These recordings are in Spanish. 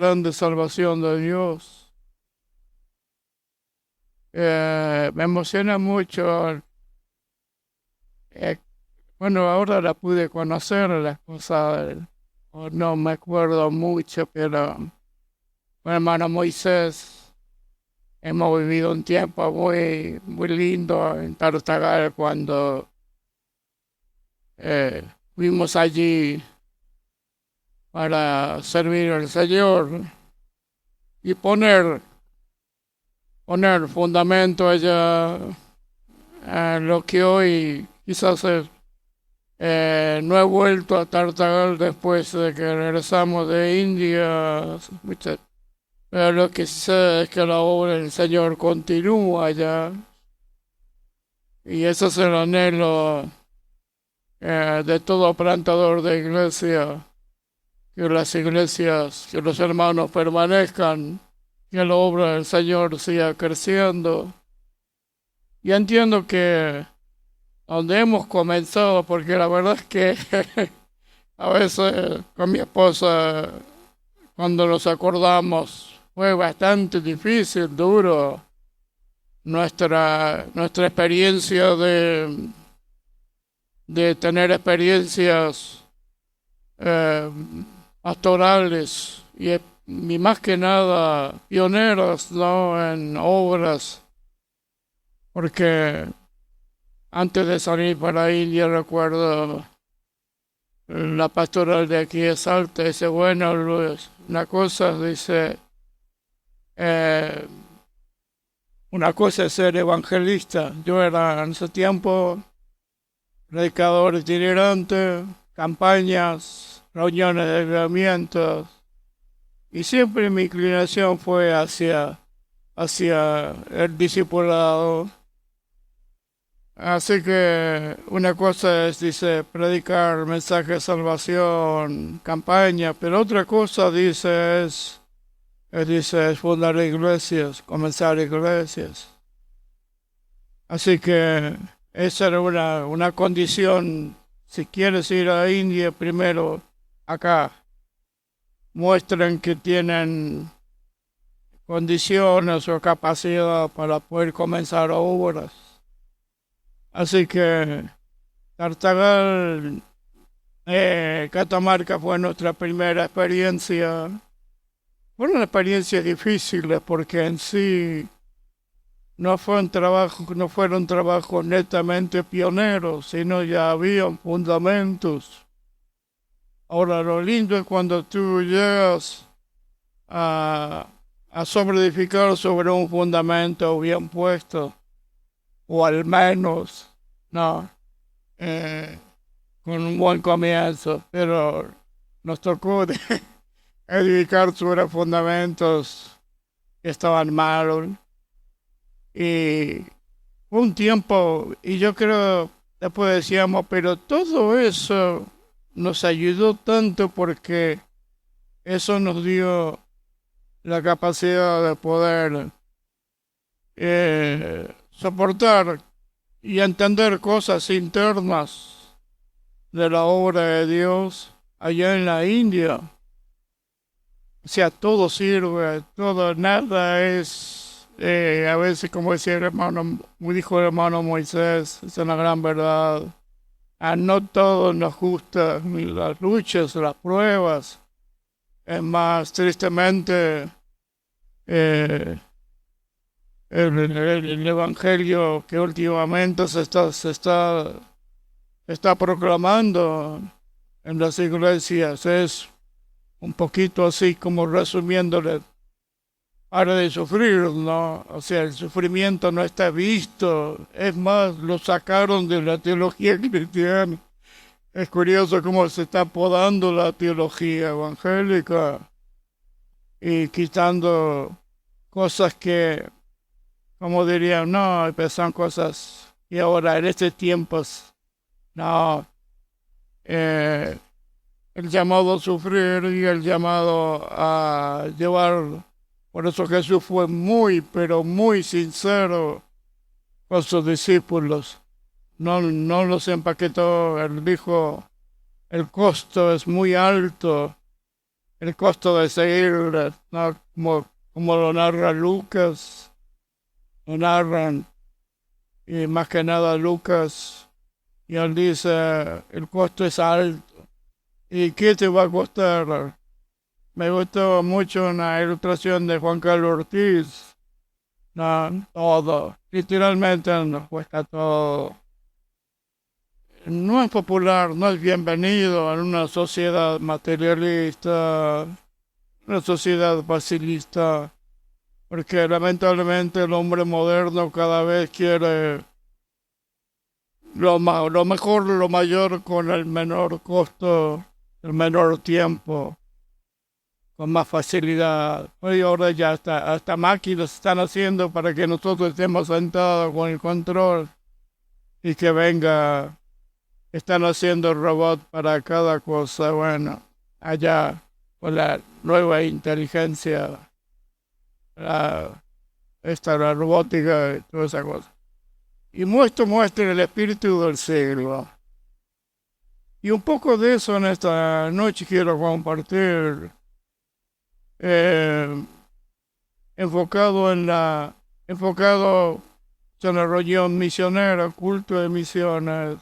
grande salvación de Dios. Me emociona mucho. eh, bueno, ahora la pude conocer, la esposa o no me acuerdo mucho, pero mi hermano Moisés, hemos vivido un tiempo muy lindo en Tartagal cuando eh, fuimos allí para servir al Señor y poner fundamento allá a lo que hoy quizás no he vuelto a Tartagal después de que regresamos de India, pero lo que sé es que la obra del Señor continúa allá y ese es el anhelo de todo plantador de iglesia, que las iglesias, que los hermanos permanezcan, que la obra del Señor siga creciendo. Y entiendo que donde hemos comenzado, porque la verdad es que a veces con mi esposa, cuando nos acordamos, fue bastante difícil, duro, nuestra experiencia de tener experiencias eh, pastorales y más que nada pioneras, ¿no? En obras, porque antes de salir para India recuerdo la pastoral de aquí de Salta, dice, bueno, Luis, eh, una cosa es ser evangelista. Yo era en ese tiempo predicador itinerante, campañas, reuniones de avivamientos, y siempre mi inclinación fue hacia el discipulado. Así que una cosa es, dice, predicar mensaje de salvación, campaña, pero otra cosa dice, es fundar iglesias, comenzar iglesias. Así que esa era una condición. Si quieres ir a India, primero acá, muestren que tienen condiciones o capacidad para poder comenzar obras. Así que Tartagal, Catamarca fue nuestra primera experiencia. Fueron experiencias difíciles porque en sí no fueron trabajos netamente pioneros, sino ya habían fundamentos. Ahora lo lindo es cuando tú llegas a, a sobreedificar sobre un fundamento bien puesto, o al menos, no, eh, con un buen comienzo, pero nos tocó edificar sobre fundamentos que estaban malos. Y fue un tiempo, y yo creo, después decíamos, pero todo eso nos ayudó tanto porque eso nos dio la capacidad de poder soportar y entender cosas internas de la obra de Dios allá en la India. O sea, todo sirve, todo, nada es, a veces como decía el hermano, dijo el hermano Moisés, es una gran verdad. No todo nos gusta, ni las luchas, las pruebas. Es más, tristemente, eh, el evangelio que últimamente se está proclamando en las iglesias es un poquito así como resumiéndole, para de sufrir, ¿no? O sea, el sufrimiento no está visto. Es más, lo sacaron de la teología cristiana. Es curioso cómo se está podando la teología evangélica y quitando cosas que, como dirían, no, son cosas y ahora en estos tiempos, no, eh, el llamado a sufrir y el llamado a llevar. Por eso Jesús fue muy, pero muy sincero con sus discípulos. No los empaquetó, él dijo, el costo es muy alto el costo de seguir, ¿no? Como lo narra Lucas, lo narran, y más que nada Lucas, y él dice, el costo es alto. ¿Y qué te va a costar? Me gustó mucho una ilustración de Juan Carlos Ortiz. No, todo, literalmente nos cuesta todo. No es popular, no es bienvenido en una sociedad materialista, una sociedad facilista, porque lamentablemente el hombre moderno cada vez quiere lo mejor, lo mayor con el menor costo, el menor tiempo, con más facilidad. Hoy ahora ya hasta máquinas están haciendo para que nosotros estemos sentados con el control y que venga, están haciendo robots para cada cosa. Bueno, allá con la nueva inteligencia, la, la robótica y toda esa cosa. Y muestra el espíritu del siglo. Y un poco de eso en esta noche quiero compartir, eh, enfocado en la reunión misionera, culto de misiones.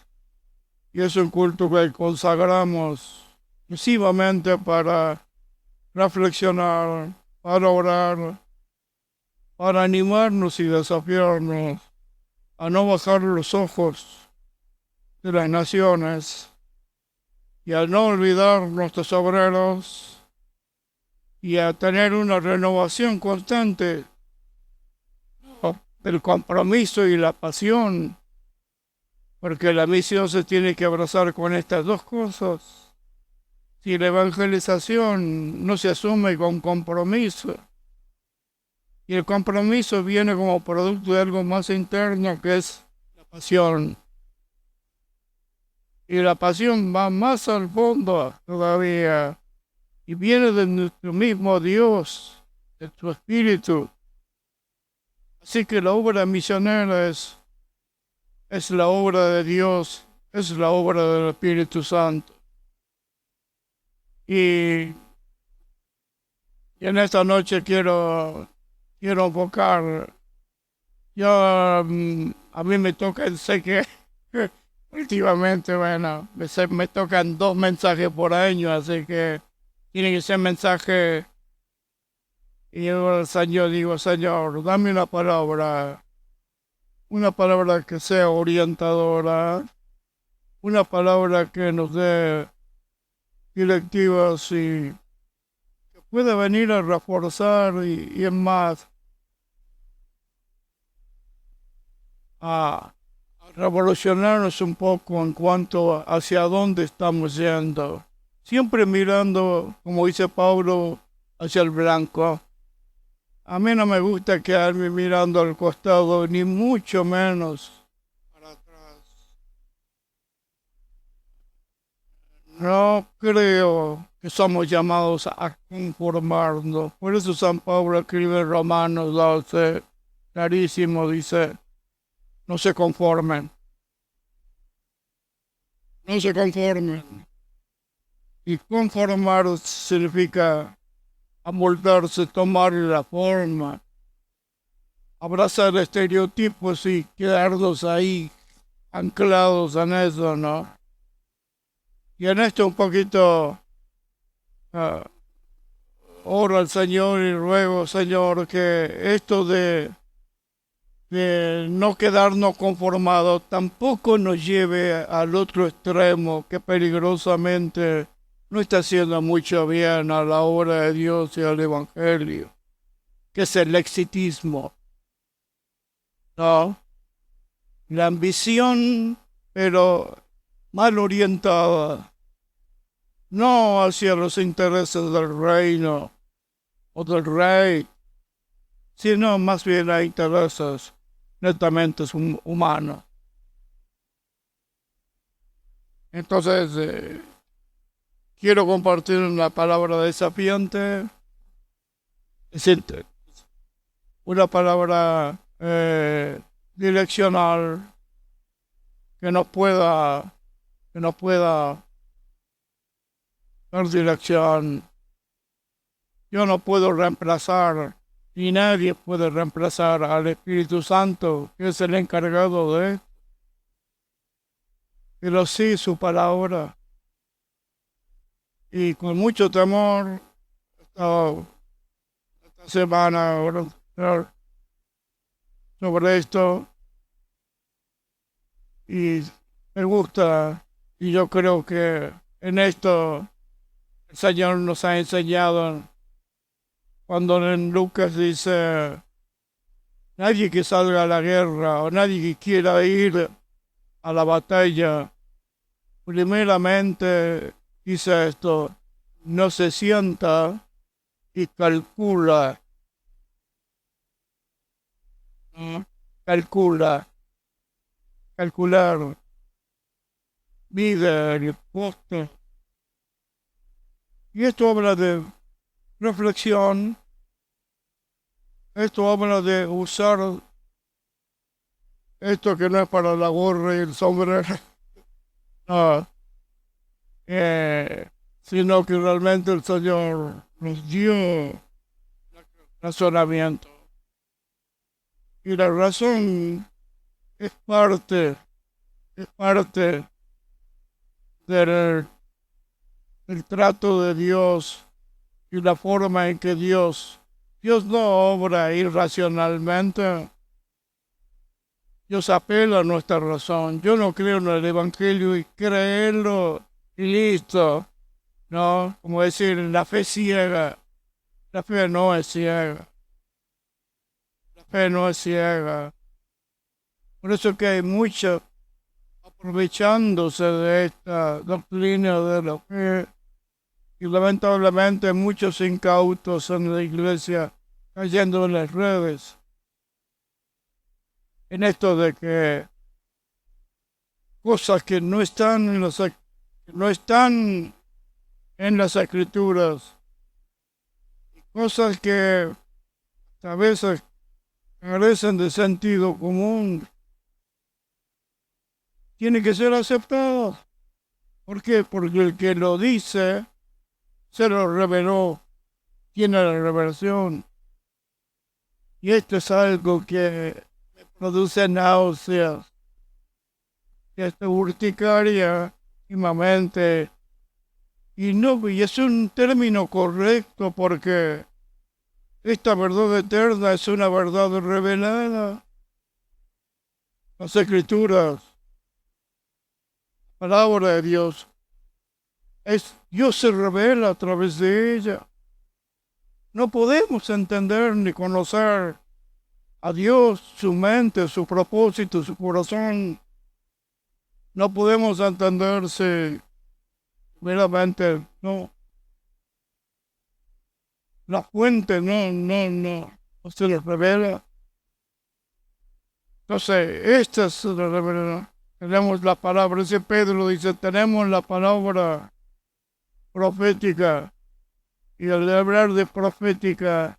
Y es un culto que consagramos exclusivamente para reflexionar, para orar, para animarnos y desafiarnos a no bajar los ojos de las naciones y a no olvidar nuestros obreros y a tener una renovación constante, ¿no?, del compromiso y la pasión, porque la misión se tiene que abrazar con estas dos cosas. Si la evangelización no se asume con compromiso, y el compromiso viene como producto de algo más interno que es la pasión, y la pasión va más al fondo todavía, y viene de nuestro mismo Dios, de su Espíritu. Así que la obra misionera es la obra de Dios, es la obra del Espíritu Santo. Y, y en esta noche quiero enfocar, yo, a mí me toca, sé que últimamente, bueno, me tocan 2 mensajes por año, así que tiene que ser mensaje. Y yo al Señor digo, Señor, dame una palabra que sea orientadora, una palabra que nos dé directivas y que pueda venir a reforzar y en más a revolucionarnos un poco en cuanto hacia dónde estamos yendo. Siempre mirando, como dice Pablo, hacia el blanco. A mí no me gusta quedarme mirando al costado, ni mucho menos para atrás. No creo que somos llamados a conformarnos. Por eso San Pablo escribe en Romanos 12, clarísimo, dice, no se conformen, no se conformen. Y conformar significa amoldarse, tomar la forma, abrazar estereotipos y quedarnos ahí anclados en eso, ¿no? Y en esto un poquito ah, oro al Señor y ruego, Señor, que esto de no quedarnos conformados tampoco nos lleve al otro extremo que peligrosamente no está haciendo mucho bien a la obra de Dios y al Evangelio, que es el exitismo, ¿no? La ambición, pero mal orientada, no hacia los intereses del reino o del rey, sino más bien a intereses netamente humanos. Entonces, quiero compartir una palabra desafiante, es decir, una palabra direccional que nos pueda dar dirección Yo no puedo reemplazar, ni nadie puede reemplazar al Espíritu Santo, que es el encargado de esto. Pero sí su palabra. Y con mucho temor, esta semana orar sobre esto. Y me gusta, y yo creo que en esto el Señor nos ha enseñado cuando en Lucas dice, nadie que salga a la guerra o nadie que quiera ir a la batalla, primeramente dice esto, no se sienta y calcula, ¿no? Calcula, calcular, mide el coste. Y esto habla de reflexión, esto habla de usar esto que no es para la gorra y el sombrero, no, sino que realmente el Señor nos dio razonamiento. Y la razón es parte del, del trato de Dios y la forma en que Dios no obra irracionalmente. Dios apela a nuestra razón. Yo no creo en el Evangelio y creerlo y listo. No, como decir, la fe ciega. La fe no es ciega. La fe no es ciega. Por eso que hay muchos aprovechándose de esta doctrina de la fe. Y lamentablemente muchos incautos en la iglesia cayendo en las redes. En esto de que cosas que no están en las escrituras, cosas que a veces carecen de sentido común, tienen que ser aceptadas. ¿Por qué? Porque el que lo dice se lo reveló, tiene la revelación. Y esto es algo que me produce náuseas, urticaria últimamente. Y no, y es un término correcto porque esta verdad eterna es una verdad revelada. Las escrituras, la palabra de Dios, Dios se revela a través de ella. No podemos entender ni conocer a Dios, su mente, su propósito, su corazón. No podemos entenderse meramente, no. La fuente no se les revela. Entonces, esta es la revelación. Tenemos la palabra, ese Pedro dice, tenemos la palabra profética. Y al hablar de profética,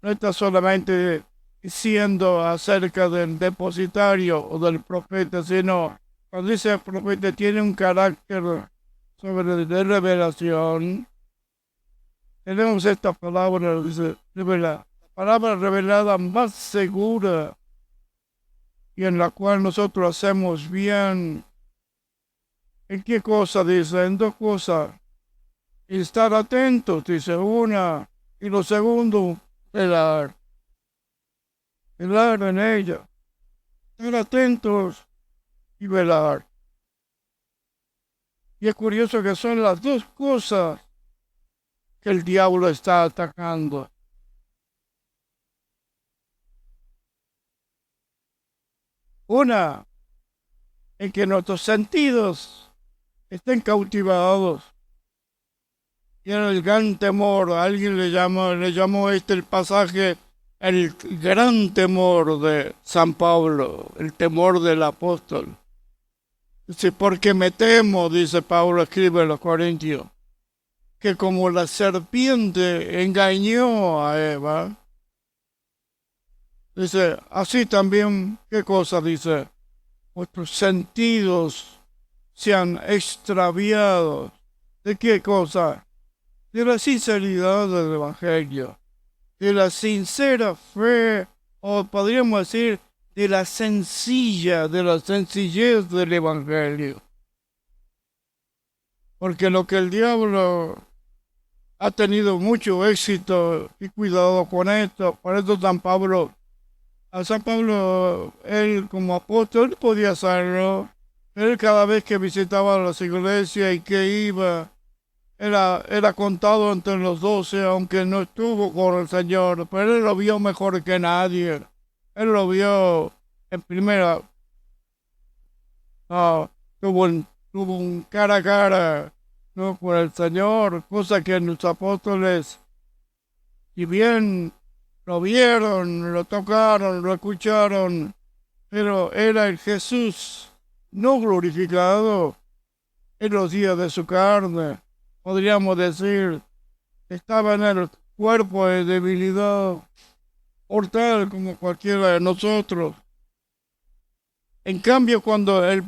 no está solamente diciendo acerca del depositario o del profeta, sino cuando dice profeta tiene un carácter sobre de revelación. Tenemos esta palabra, dice, la palabra revelada más segura y en la cual nosotros hacemos bien. ¿En qué cosa dice? En dos cosas. Y estar atentos, dice una. Y lo segundo, velar en ella. Estar atentos y velar. Y es curioso que son las dos cosas que el diablo está atacando. Una, en que nuestros sentidos estén cautivados. Y en el gran temor, alguien le llamó el pasaje el gran temor de San Pablo, el temor del apóstol. Dice, porque me temo, dice Pablo, escribe en los Corintios, que como la serpiente engañó a Eva, dice, así también, ¿qué cosa dice? Vuestros sentidos se han extraviado. ¿De qué cosa? de la sinceridad del Evangelio, de la sincera fe, o podríamos decir, de la sencillez del Evangelio. Porque lo que el diablo ha tenido mucho éxito, y cuidado con esto, por eso a San Pablo, él como apóstol podía hacerlo, él cada vez que visitaba las iglesias y que iba, era contado entre los 12, aunque no estuvo con el Señor, pero él lo vio mejor que nadie. Él lo vio en primera, ah, tuvo un cara a cara, ¿no?, con el Señor, cosa que los apóstoles, si bien lo vieron, lo tocaron, lo escucharon, pero era el Jesús no glorificado en los días de su carne. Podríamos decir, estaba en el cuerpo de debilidad, mortal como cualquiera de nosotros. En cambio, cuando el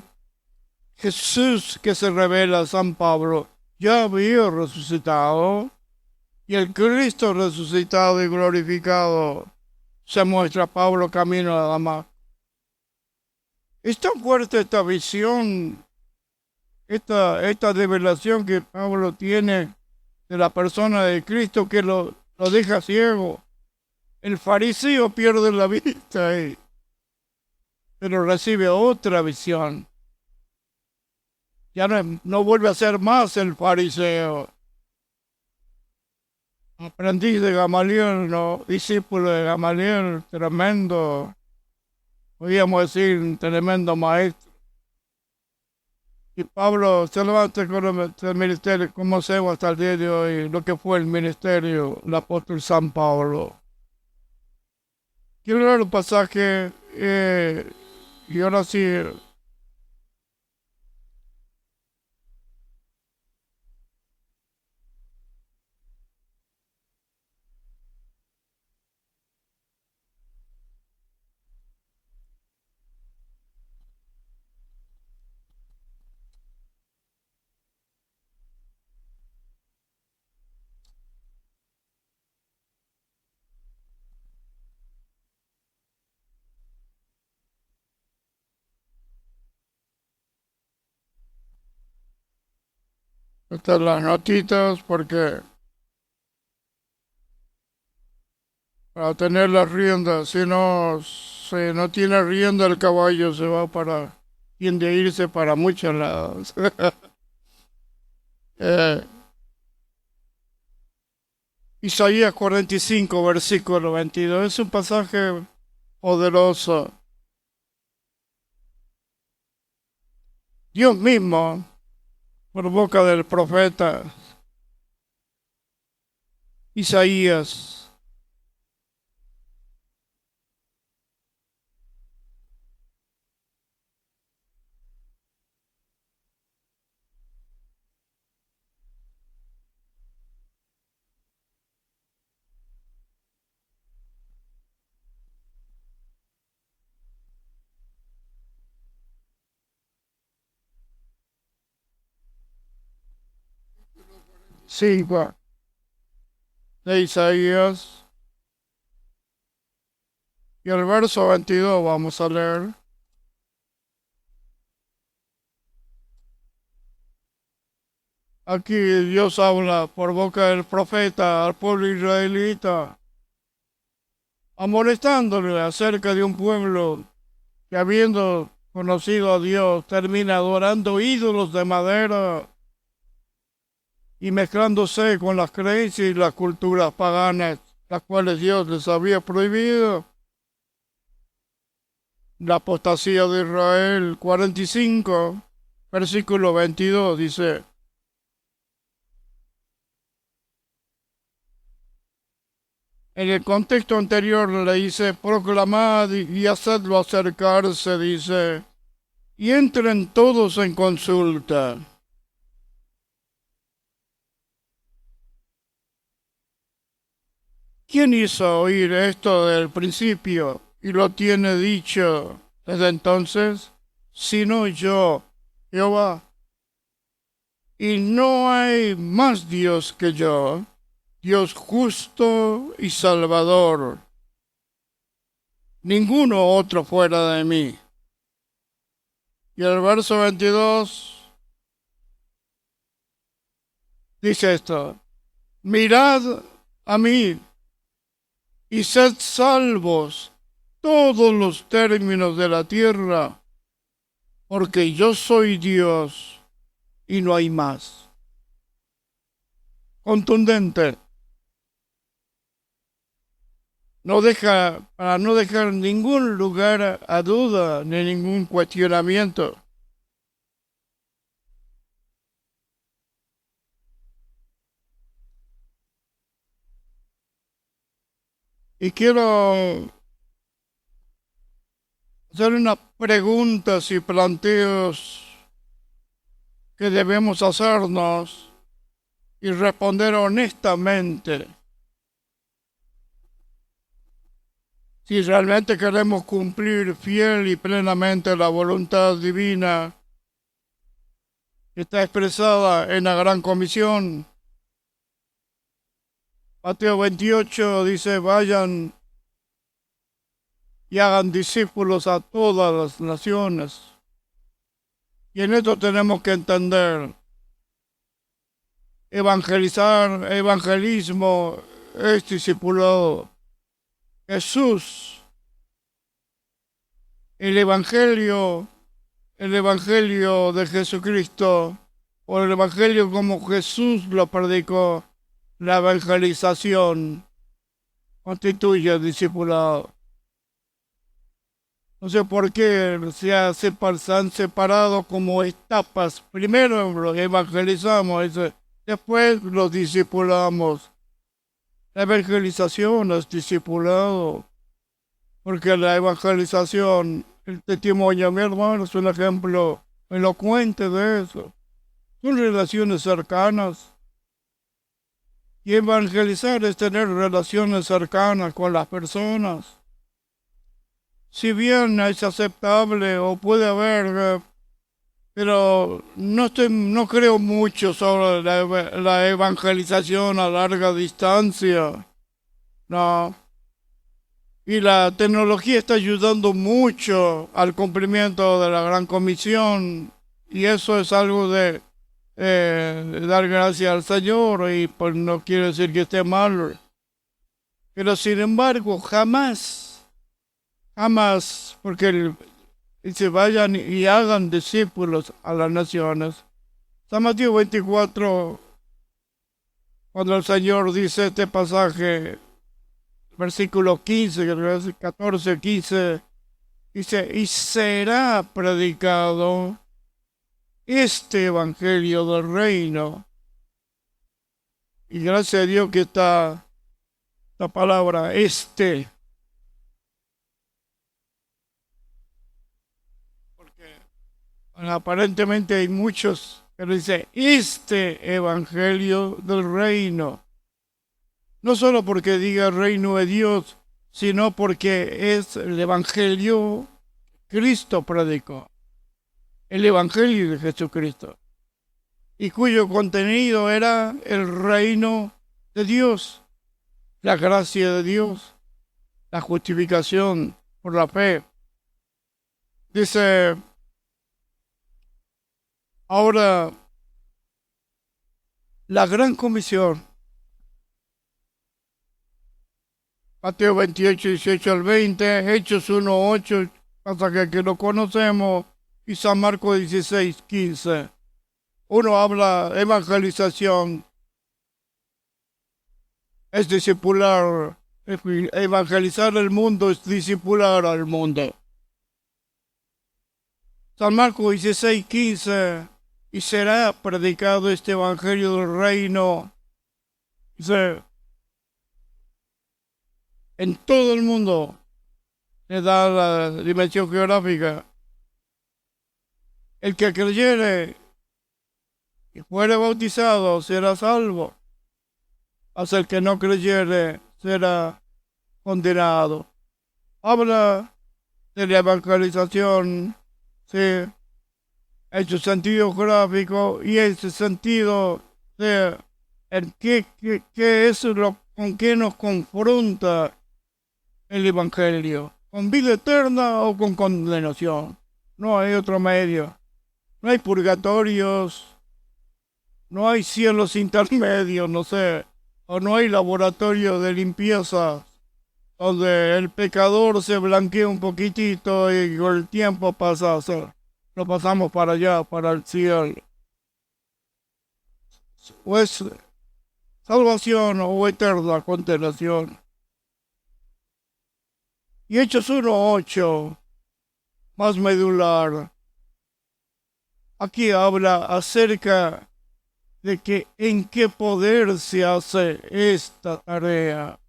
Jesús que se revela a San Pablo ya había resucitado, y el Cristo resucitado y glorificado se muestra a Pablo camino a Damasco. Es tan fuerte esta visión, esta revelación que Pablo tiene de la persona de Cristo, que lo deja ciego. El fariseo pierde la vista, pero recibe otra visión. Ya no vuelve a ser más el fariseo. Aprendiz de Gamaliel, no, discípulo de Gamaliel, tremendo, podríamos decir, un tremendo maestro. Y Pablo se levanta con el ministerio, como se hasta el día de hoy, lo que fue el ministerio, el apóstol San Pablo. Quiero leer un pasaje, y ahora sí, estas las notitas, porque para tener las riendas, si no tiene rienda el caballo se va tiende a irse para muchos lados. eh, Isaías 45, versículo 22, es un pasaje poderoso. Dios mismo, por boca del profeta Isaías, sí, de Isaías, y el verso 22 vamos a leer. Aquí Dios habla por boca del profeta al pueblo israelita, amonestándole acerca de un pueblo que, habiendo conocido a Dios, termina adorando ídolos de madera y mezclándose con las creencias y las culturas paganas, las cuales Dios les había prohibido. La apostasía de Israel 45, versículo 22 dice: en el contexto anterior le dice, proclamad y hacedlo acercarse, dice, y entren todos en consulta. ¿Quién hizo oír esto del principio y lo tiene dicho desde entonces? Sino yo, Jehová. y no hay más Dios que yo, Dios justo y salvador, ninguno otro fuera de mí. Y el verso 22 dice esto: mirad a mí y sed salvos todos los términos de la tierra, porque yo soy Dios y no hay más. Contundente. Para no dejar ningún lugar a duda ni ningún cuestionamiento. Y quiero hacer unas preguntas y planteos que debemos hacernos y responder honestamente. Si realmente queremos cumplir fiel y plenamente la voluntad divina que está expresada en la Gran Comisión. Mateo 28 dice: vayan y hagan discípulos a todas las naciones. Y en esto tenemos que entender: evangelismo es discipulado. Jesús, el Evangelio de Jesucristo, o el Evangelio como Jesús lo predicó, la evangelización constituye discipulado. No sé por qué se han separado como etapas. Primero lo evangelizamos, después lo discipulamos. La evangelización es discipulado, porque la evangelización, el testimonio de mi hermano, es un ejemplo elocuente de eso. Son relaciones cercanas. Y evangelizar es tener relaciones cercanas con las personas. Si bien es aceptable o puede haber, pero no creo mucho sobre la evangelización a larga distancia. No. Y la tecnología está ayudando mucho al cumplimiento de la Gran Comisión, y eso es algo de dar gracias al Señor, y pues no quiere decir que esté mal. Pero sin embargo, jamás, porque dice: vayan y hagan discípulos a las naciones. San Mateo 24, cuando el Señor dice este pasaje, versículo 15, 14, 15, dice: y será predicado este evangelio del reino. Y gracias a Dios que está la palabra porque aparentemente hay muchos, pero dice este evangelio del reino. No solo porque diga reino de Dios, sino porque es el evangelio Cristo predicó. El evangelio de Jesucristo. Y cuyo contenido era el reino de Dios, la gracia de Dios, la justificación por la fe. Dice: ahora, la gran comisión, Mateo 28, 18 al 20, Hechos 1, 8, pasaje que lo conocemos, y San Marcos 16, 15. Uno habla evangelización, es discipular. Evangelizar el mundo es discipular al mundo. San Marcos 16, 15, y será predicado este evangelio del reino, dice, en todo el mundo. Le da la dimensión geográfica. El que creyere y fuere bautizado será salvo, mas el que no creyere será condenado. Habla de la evangelización, sí, en su sentido gráfico y en su sentido de qué es lo con qué nos confronta el Evangelio, con vida eterna o con condenación. No hay otro medio. No hay purgatorios, no hay cielos intermedios, no sé, o no hay laboratorio de limpieza donde el pecador se blanquea un poquitito y con el tiempo pasa a ser. Lo pasamos para allá, para el cielo. O es salvación o eterna condenación. Y Hechos 1:8, más medular, aquí habla acerca de que en qué poder se hace esta tarea.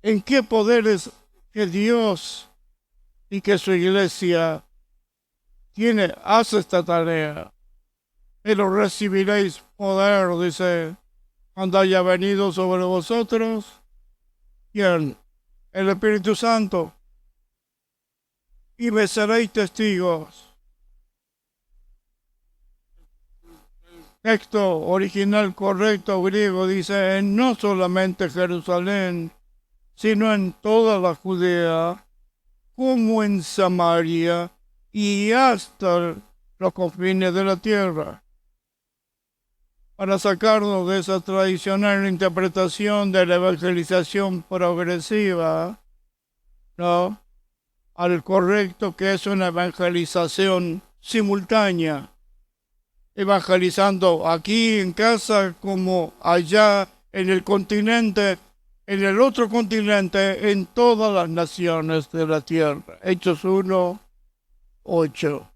En qué poder es que Dios y que su iglesia hace esta tarea. Pero recibiréis poder, dice, cuando haya venido sobre vosotros, ¿quién? El Espíritu Santo. Y me seréis testigos. Texto original correcto griego dice, en no solamente Jerusalén, sino en toda la Judea, como en Samaria y hasta los confines de la tierra. Para sacarnos de esa tradicional interpretación de la evangelización progresiva, ¿no?, al correcto que es una evangelización simultánea, evangelizando aquí en casa como allá en el continente, en el otro continente, en todas las naciones de la tierra. Hechos 1:8.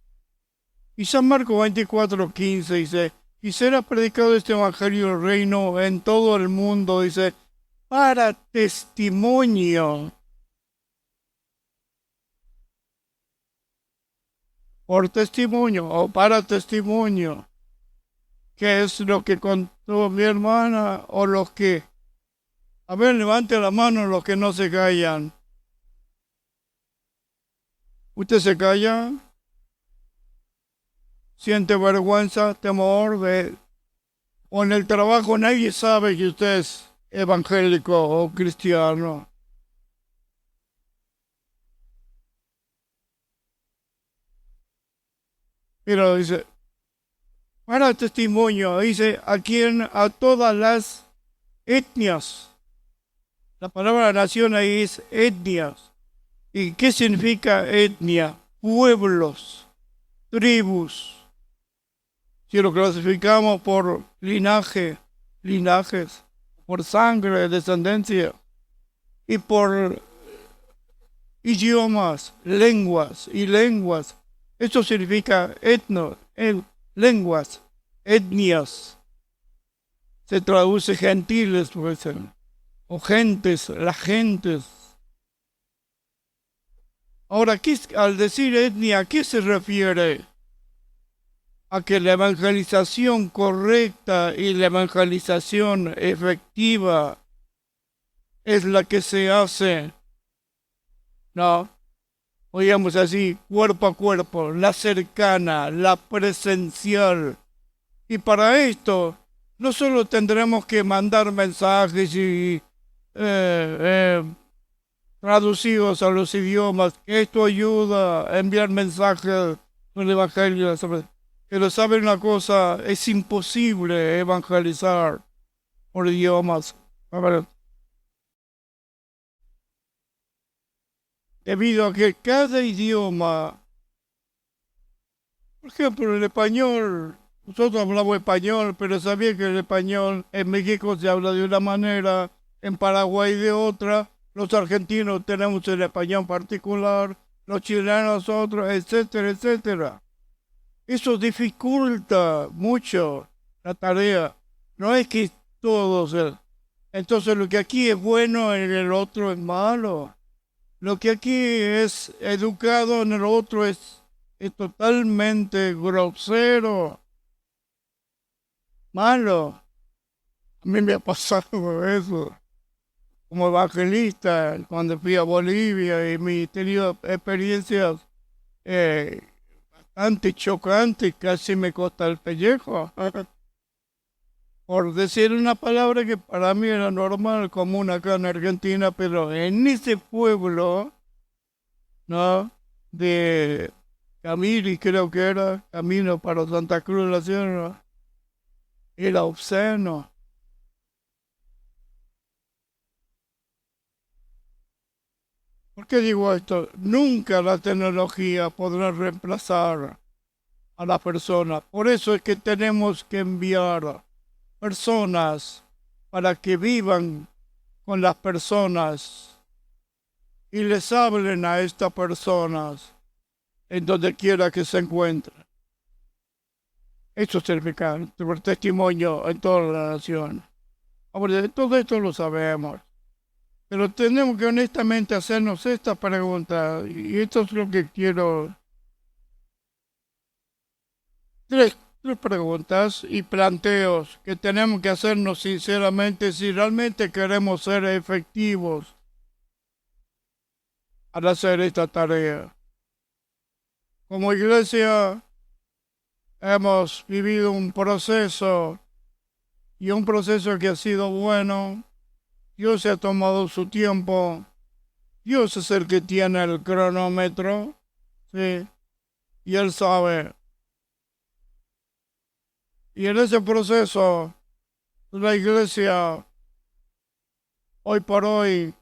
Y San Marcos 24:15 dice, y será predicado este evangelio del reino en todo el mundo, dice, para testimonio. Por testimonio o para testimonio. ¿Qué es lo que contó mi hermana o los que? A ver, levante la mano los que no se callan. ¿Usted se calla? ¿Siente vergüenza, temor o en el trabajo nadie sabe que usted es evangélico o cristiano? Pero dice, para testimonio, dice, a todas las etnias. La palabra nación ahí es etnias. ¿Y qué significa etnia? Pueblos, tribus. Si lo clasificamos por linajes, por sangre, descendencia, y por idiomas, lenguas y lenguas. Eso significa lenguas, etnias. Se traduce gentiles, pues, o gentes, las gentes. Ahora, al decir etnia, ¿a qué se refiere? A que la evangelización correcta y la evangelización efectiva es la que se hace, ¿no?, oíamos así, cuerpo a cuerpo, la cercana, la presencial. Y para esto, no solo tendremos que mandar mensajes y traducidos a los idiomas, que esto ayuda a enviar mensajes del Evangelio. Pero saben una cosa, es imposible evangelizar por idiomas. A ver, debido a que cada idioma, por ejemplo, el español, nosotros hablamos español, pero sabía que el español en México se habla de una manera, en Paraguay de otra, los argentinos tenemos el español particular, los chilenos otros, etcétera, etcétera. Eso dificulta mucho la tarea. No es que todos, entonces lo que aquí es bueno en el otro es malo. Lo que aquí es educado en el otro es totalmente grosero, malo. A mí me ha pasado eso. Como evangelista, cuando fui a Bolivia y me he tenido experiencias impactante, chocante, casi me corta el pellejo. Por decir una palabra que para mí era normal, común acá en Argentina, pero en ese pueblo, ¿no? De Camiri, creo que era, Camino para Santa Cruz de la Sierra, era obsceno. ¿Por qué digo esto? Nunca la tecnología podrá reemplazar a la persona. Por eso es que tenemos que enviar personas para que vivan con las personas y les hablen a estas personas en donde quiera que se encuentren. Eso significa el testimonio en toda la nación. Ahora, todo esto lo sabemos, pero tenemos que honestamente hacernos esta pregunta, y esto es lo que quiero. Tres preguntas y planteos que tenemos que hacernos sinceramente si realmente queremos ser efectivos al hacer esta tarea. Como iglesia hemos vivido un proceso y un proceso que ha sido bueno. Dios se ha tomado su tiempo. Dios es el que tiene el cronómetro, ¿sí? Y Él sabe. Y en ese proceso, la iglesia, hoy por hoy,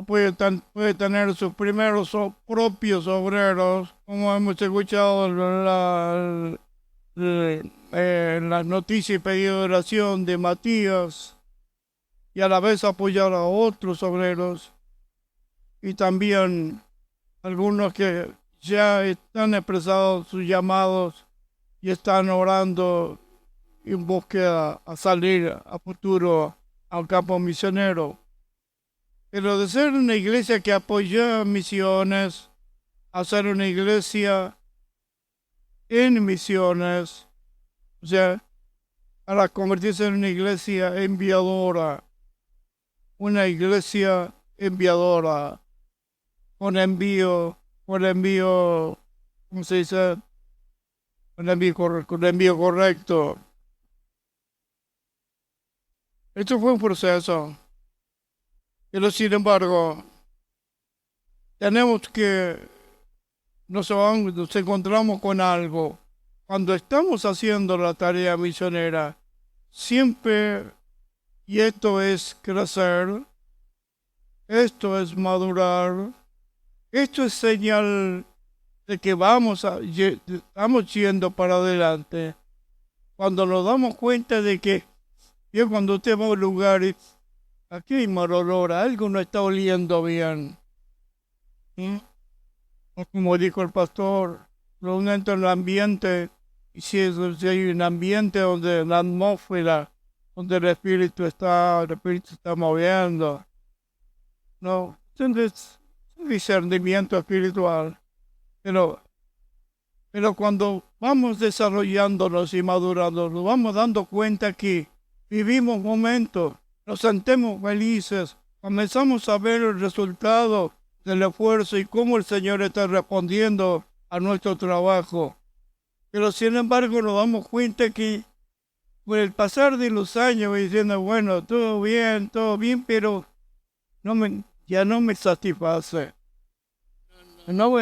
puede tener sus primeros propios obreros, como hemos escuchado en las noticias y pedido de oración de Matías, y a la vez apoyar a otros obreros, y también algunos que ya están expresados sus llamados y están orando en búsqueda a salir a futuro al campo misionero. Pero de ser una iglesia que apoya misiones, a ser una iglesia en misiones, o sea, para convertirse en una iglesia enviadora, con envío, ¿cómo se dice? Con envío correcto. Esto fue un proceso, pero sin embargo, tenemos que nos encontramos con algo. Cuando estamos haciendo la tarea misionera, siempre, y esto es crecer, esto es madurar, esto es señal de que estamos yendo para adelante. Cuando nos damos cuenta de que, bien, cuando usted va a un lugar y aquí hay mal olor, algo no está oliendo bien. ¿Sí? O como dijo el pastor, uno entra en el ambiente, y si hay un ambiente donde la atmósfera, donde el espíritu se está moviendo, no, entonces discernimiento espiritual. Pero cuando vamos desarrollándonos y madurando, nos vamos dando cuenta que vivimos momentos, nos sentimos felices, comenzamos a ver el resultado del esfuerzo y cómo el Señor está respondiendo a nuestro trabajo. Pero sin embargo nos damos cuenta que con el pasar de los años diciendo, bueno, todo bien, pero ya no me satisface. No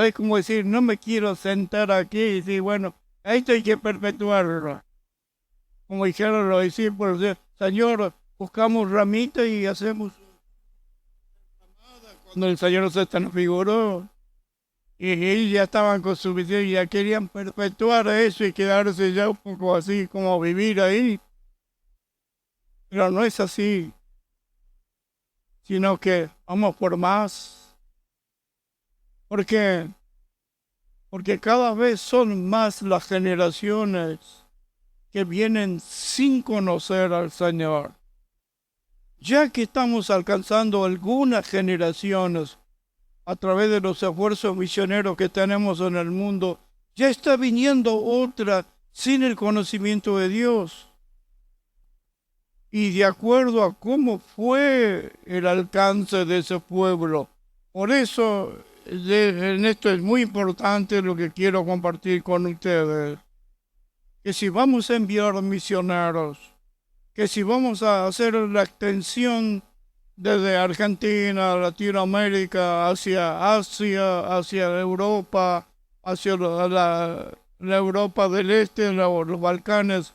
es como decir, no me quiero sentar aquí y decir, bueno, esto hay que perpetuarlo. Como dijeron los discípulos, Señor, buscamos ramitas y hacemos cuando el Señor se transfiguró. Y ellos ya estaban con su visión y ya querían perpetuar eso y quedarse ya un poco así, como vivir ahí. Pero no es así, sino que vamos por más. ¿Por qué? Porque cada vez son más las generaciones que vienen sin conocer al Señor. Ya que estamos alcanzando algunas generaciones a través de los esfuerzos misioneros que tenemos en el mundo, ya está viniendo otra sin el conocimiento de Dios. Y de acuerdo a cómo fue el alcance de ese pueblo. Por eso en esto es muy importante lo que quiero compartir con ustedes, que si vamos a enviar misioneros, que si vamos a hacer la extensión desde Argentina, Latinoamérica, hacia Asia, hacia Europa, hacia la Europa del Este, los Balcanes,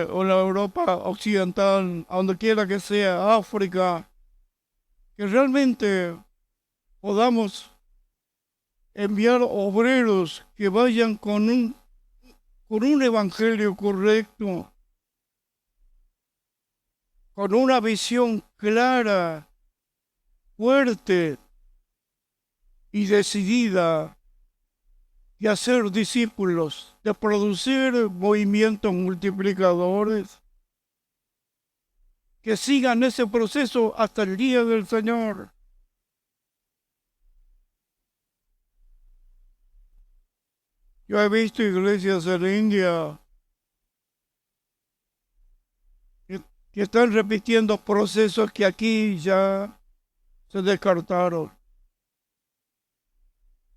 o la Europa occidental, a donde quiera que sea, África, que realmente podamos enviar obreros que vayan con un evangelio correcto, con una visión clara, fuerte y decidida de hacer discípulos, de producir movimientos multiplicadores, que sigan ese proceso hasta el día del Señor. Yo he visto iglesias en India que están repitiendo procesos que aquí ya se descartaron.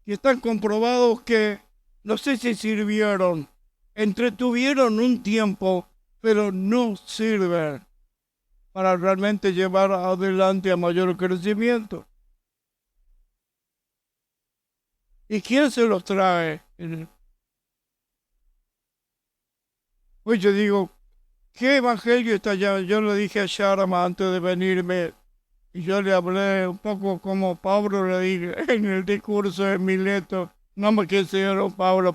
Y están comprobados que, no sé si sirvieron, entretuvieron un tiempo, pero no sirven para realmente llevar adelante a mayor crecimiento. ¿Y quién se los trae? Pues yo digo, ¿qué evangelio está allá? Yo le dije a Sharma antes de venirme, y yo le hablé un poco como Pablo le dije en el discurso de Mileto. No me quisieron Pablo,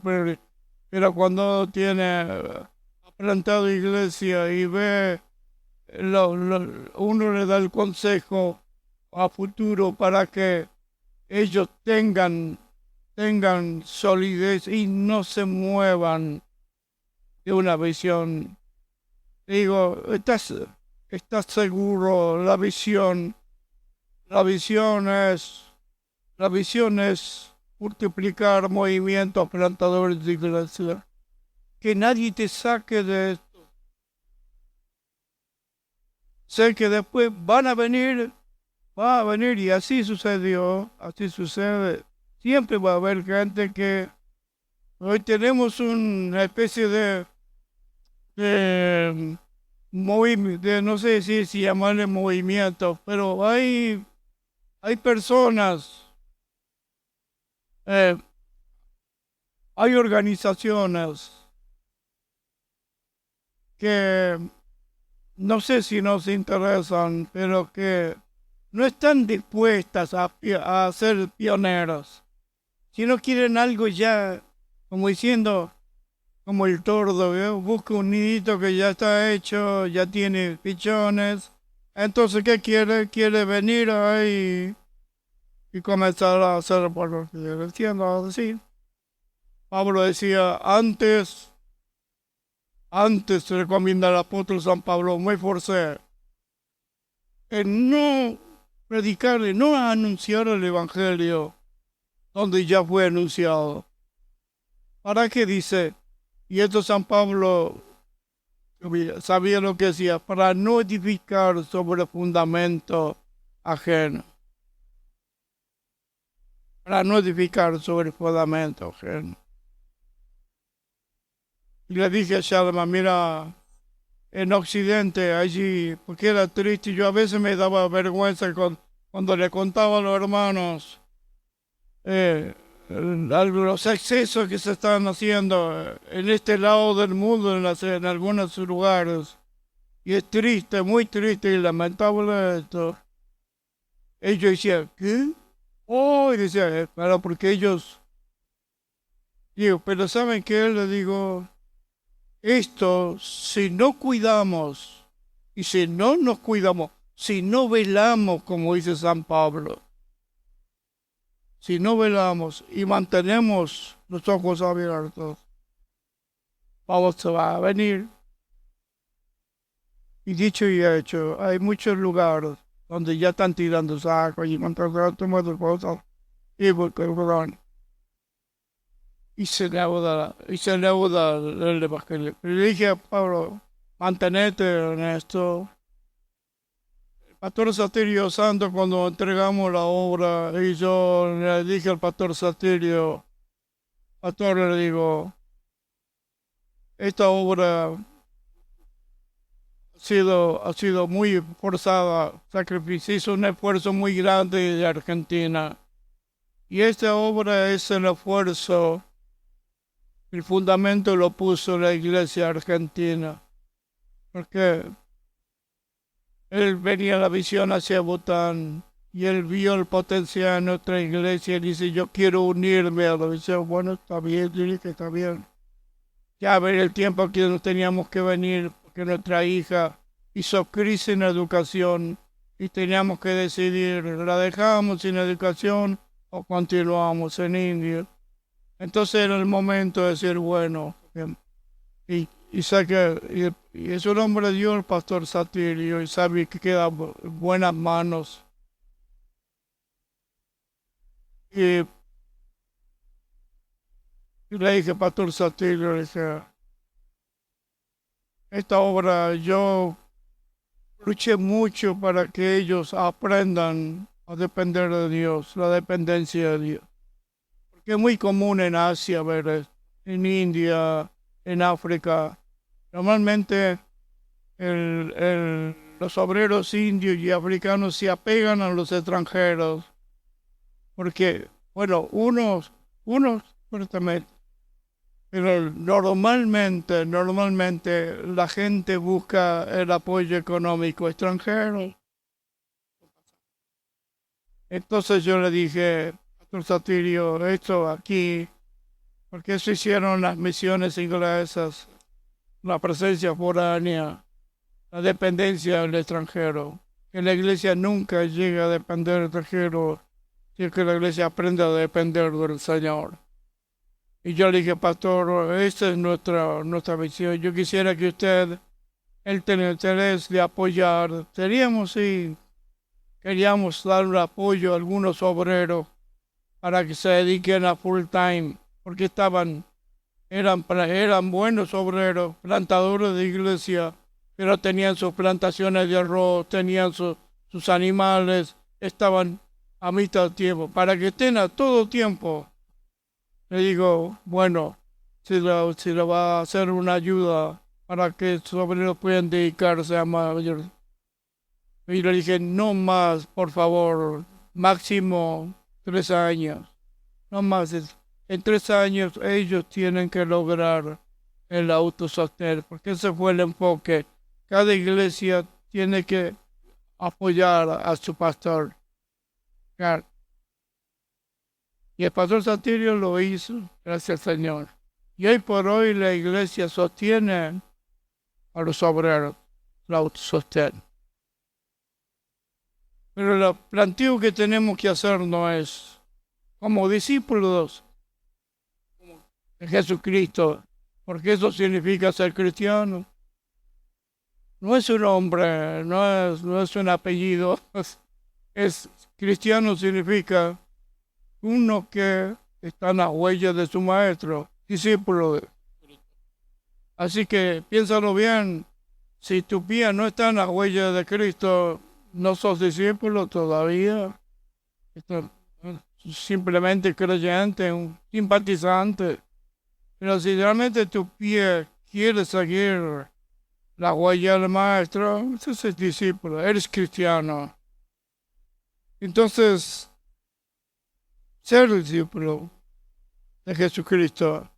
pero cuando tiene plantado iglesia y ve, uno le da el consejo a futuro para que ellos tengan solidez y no se muevan de una visión. Digo, ¿estás seguro? La visión es multiplicar movimientos plantadores de iglesia. Que nadie te saque de esto. Sé que después va a venir y así sucedió, así sucede. Siempre va a haber gente que hoy tenemos una especie de no sé si llamarle movimiento, pero hay personas, eh, hay organizaciones que no sé si nos interesan, pero que no están dispuestas a ser pioneros. Si no quieren algo ya, como diciendo, como el tordo, ¿eh? Busca un nidito que ya está hecho, ya tiene pichones. Entonces, ¿qué quiere? Quiere venir ahí y comenzar a hacer por lo que entiendo decir. Pablo decía, antes se recomienda al apóstol San Pablo, muy forcé, en no predicarle, no anunciar el evangelio donde ya fue anunciado. ¿Para qué dice? Y esto San Pablo sabía lo que decía, para no edificar sobre fundamento ajeno. Para no edificar sobre fundamento ajeno. Y le dije a Shalma, mira, en Occidente, allí, porque era triste, yo a veces me daba vergüenza cuando le contaba a los hermanos los excesos que se están haciendo en este lado del mundo, en algunos lugares. Y es triste, muy triste y lamentable esto. Ellos decían, ¿qué? Oh, y decían, pero porque ellos, digo, pero ¿saben qué? Le digo, esto, si no cuidamos, y si no nos cuidamos, si no velamos, como dice San Pablo, si no velamos y mantenemos los ojos abiertos, vamos a venir. Y dicho y hecho, hay muchos lugares donde ya están tirando sacos y montando otras cosas y perdón. Y se leuda el evangelio. Le dije a Pablo, mantenete en esto. Pastor Satirio Santo, cuando entregamos la obra, y yo le dije al Pastor Satirio, Pastor, le digo, esta obra ha sido muy forzada, sacrificio, hizo un esfuerzo muy grande de Argentina. Y esta obra es el esfuerzo, el fundamento lo puso la Iglesia Argentina, porque él venía la visión hacia Bután y él vio el potencial en nuestra iglesia y dice, yo quiero unirme a la visión. Bueno, está bien, yo dije, está bien. Ya ver el tiempo que nos teníamos que venir, porque nuestra hija hizo crisis en educación y teníamos que decidir, ¿la dejamos sin educación o continuamos en India? Entonces era el momento de decir, bueno, y sé que y es un hombre de Dios, el pastor Satirio, y sabe que queda en buenas manos. Y le dije, pastor Satirio, le dije, esta obra yo luché mucho para que ellos aprendan a depender de Dios, la dependencia de Dios. Porque es muy común en Asia ver esto, en India, en África. Normalmente los obreros indios y africanos se apegan a los extranjeros, porque, bueno, unos fuertemente, pero normalmente la gente busca el apoyo económico extranjero. Entonces yo le dije, Pastor Satirio, esto aquí, porque se hicieron las misiones inglesas, la presencia foránea, la dependencia del extranjero, que la iglesia nunca llega a depender del extranjero, sino que la iglesia aprende a depender del Señor. Y yo le dije, pastor, esta es nuestra visión. Yo quisiera que usted, él tenga interés de apoyar. Queríamos darle apoyo a algunos obreros para que se dediquen a full time, porque eran buenos obreros, plantadores de iglesia, pero tenían sus plantaciones de arroz, tenían sus animales, estaban a mitad de tiempo. Para que estén a todo tiempo, le digo, bueno, si le va a hacer una ayuda para que sus obreros puedan dedicarse a mayor. Y le dije, no más, por favor, máximo 3 años, no más. En 3 años ellos tienen que lograr el autosostener, porque ese fue el enfoque. Cada iglesia tiene que apoyar a su pastor. Claro. Y el pastor Satirio lo hizo, gracias al Señor. Y hoy por hoy la iglesia sostiene a los obreros, la autosostener. Pero el planteo que tenemos que hacer no es, como discípulos de Jesucristo, porque eso significa ser cristiano. No es un nombre, no es un apellido, es cristiano significa uno que está en la huella de su maestro, discípulo. Así que piénsalo bien, si tu pie no está en la huella de Cristo, no sos discípulo todavía. Simplemente creyente, un simpatizante. Pero si realmente tu pie quiere seguir la huella del maestro, entonces es discípulo, eres cristiano. Entonces, ser discípulo de Jesucristo.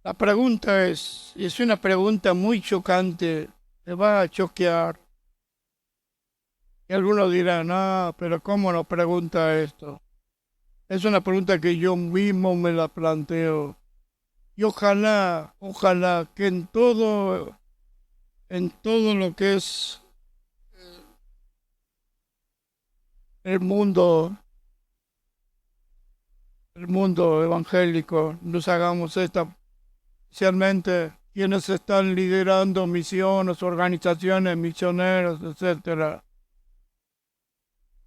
La pregunta y es una pregunta muy chocante, te va a choquear. Y algunos dirán, pero ¿cómo nos pregunta esto? Es una pregunta que yo mismo me la planteo. Y ojalá que en todo lo que es el mundo evangélico, nos hagamos especialmente quienes están liderando misiones, organizaciones misioneras, etcétera.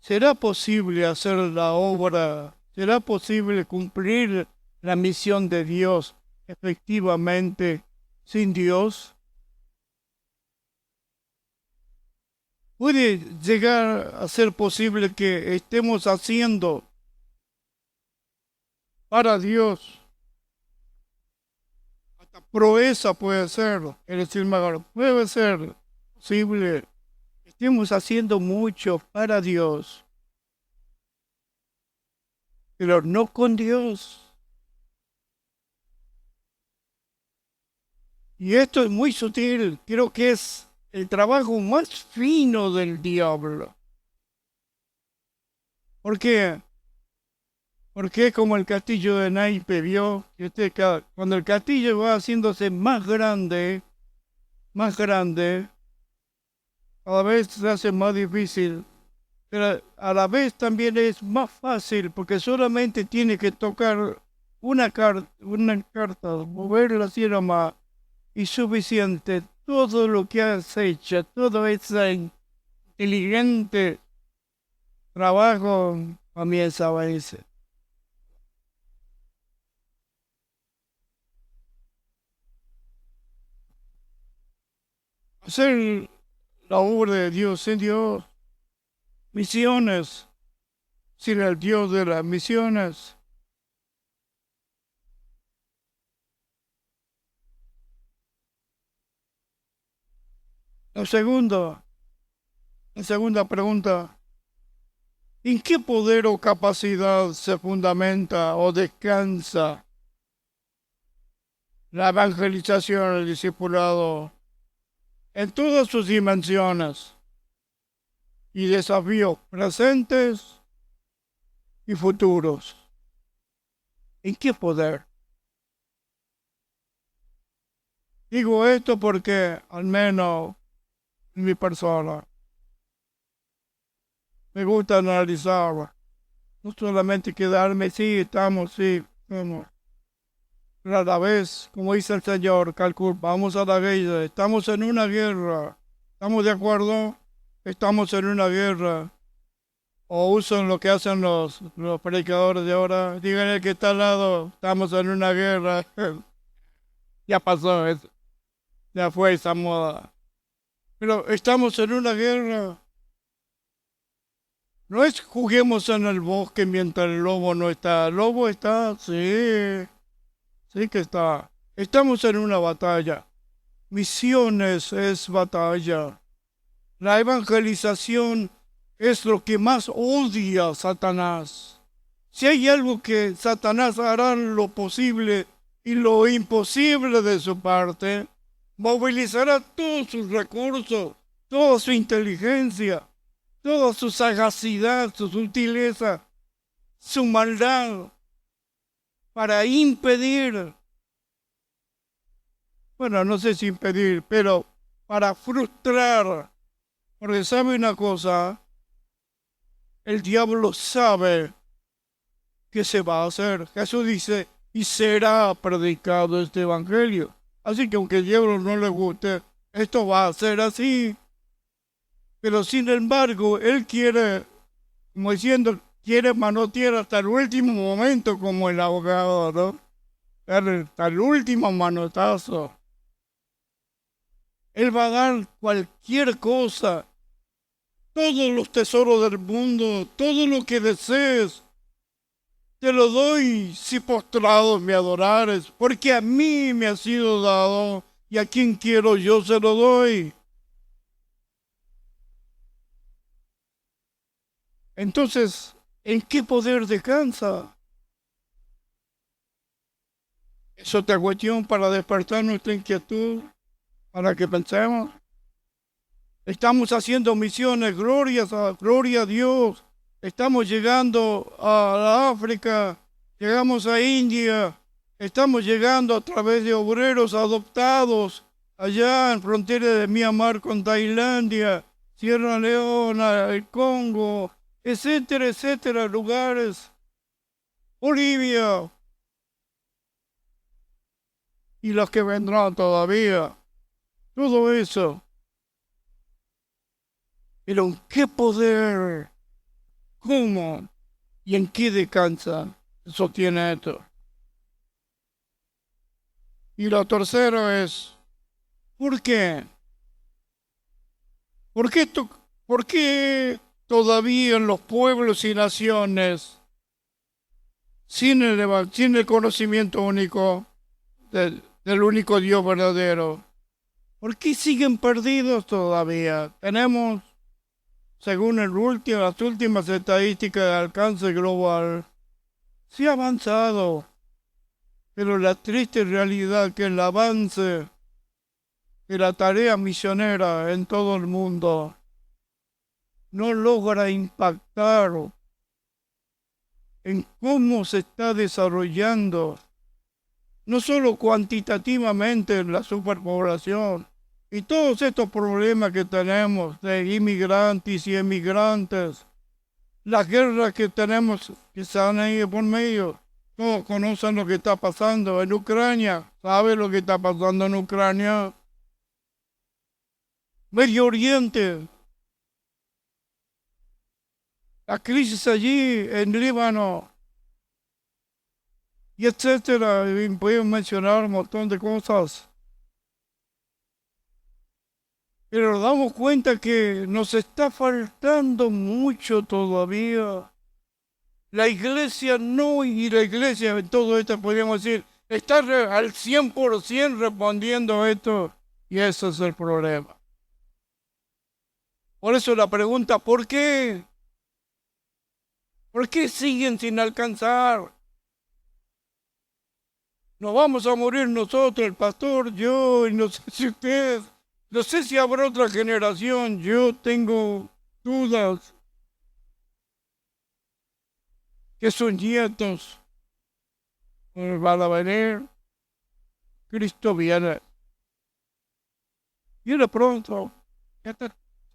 ¿Será posible hacer la obra? ¿Será posible cumplir la misión de Dios efectivamente sin Dios? puede llegar a ser posible que estemos haciendo para Dios. Hasta proeza puede ser, es decir, mejor, puede ser posible que estemos haciendo mucho para Dios, pero no con Dios. Y esto es muy sutil, creo que es el trabajo más fino del diablo. ¿Por qué? Porque es como el castillo de naipe, ¿vio? Que cuando el castillo va haciéndose más grande, cada vez se hace más difícil. Pero a la vez también es más fácil porque solamente tiene que tocar una carta, moverla así nomás y suficiente. Todo lo que has hecho, todo ese inteligente trabajo comienza a verse. Hacer la obra de Dios en Dios, misiones, sin el Dios de las misiones. Lo segundo, la segunda pregunta, ¿en qué poder o capacidad se fundamenta o descansa la evangelización, el discipulado, en todas sus dimensiones y desafíos presentes y futuros? ¿En qué poder? Digo esto porque, al menos en mi persona, me gusta analizar, no solamente quedarme, sí, estamos. Pero a la vez, como dice el Señor, vamos a la guerra, estamos en una guerra, ¿estamos de acuerdo? Estamos en una guerra. O usan lo que hacen los predicadores de ahora, díganle que está al lado, estamos en una guerra. Ya pasó eso, ya fue esa moda. Pero estamos en una guerra. No es juguemos en el bosque mientras el lobo no está. El lobo está, sí, sí que está. Estamos en una batalla. Misiones es batalla. La evangelización es lo que más odia a Satanás. Si hay algo que Satanás hará lo posible y lo imposible de su parte, movilizará todos sus recursos, toda su inteligencia, toda su sagacidad, su sutileza, su maldad, para impedir, bueno, no sé si impedir, pero para frustrar. Porque sabe una cosa, el diablo sabe que se va a hacer. Jesús dice, y será predicado este evangelio. Así que aunque al diablo no le guste, esto va a ser así. Pero sin embargo, él quiere, como diciendo, quiere manotear hasta el último momento como el abogado, ¿no? Hasta el último manotazo. Él va a dar cualquier cosa, todos los tesoros del mundo, todo lo que desees. Te lo doy si postrado me adorares, porque a mí me ha sido dado y a quien quiero yo se lo doy. Entonces, ¿en qué poder descansa? Es otra cuestión para despertar nuestra inquietud, para que pensemos. Estamos haciendo misiones, gloria a Dios. Estamos llegando a la África, llegamos a India, estamos llegando a través de obreros adoptados allá en frontera de Myanmar con Tailandia, Sierra Leona, el Congo, etcétera, etcétera, lugares, Bolivia y los que vendrán todavía. Todo eso. Pero ¿en qué poder? ¿Cómo? ¿Y en qué descansa? Sostiene esto. Y lo tercero es, ¿por qué? ¿Por qué, ¿Por qué todavía en los pueblos y naciones, sin el conocimiento único del único Dios verdadero, por qué siguen perdidos todavía? Tenemos, según las últimas estadísticas de alcance global, sí ha avanzado, pero la triste realidad que el avance de la tarea misionera en todo el mundo no logra impactar en cómo se está desarrollando, no solo cuantitativamente la superpoblación y todos estos problemas que tenemos de inmigrantes y emigrantes, las guerras que tenemos que están ahí por medio. Todos conocen lo que está pasando en Ucrania, ¿sabe lo que está pasando en Ucrania? Medio Oriente, la crisis allí en Líbano, y etcétera. Y puedo mencionar un montón de cosas. Pero nos damos cuenta que nos está faltando mucho todavía. La iglesia no, y la iglesia en todo esto podríamos decir, está al 100% respondiendo a esto, y ese es el problema. Por eso la pregunta, ¿por qué? ¿Por qué siguen sin alcanzar? Nos vamos a morir nosotros, el pastor, yo, y no sé si ustedes, no sé si habrá otra generación, yo tengo dudas que sus nietos van a venir, Cristo viene. Viene pronto.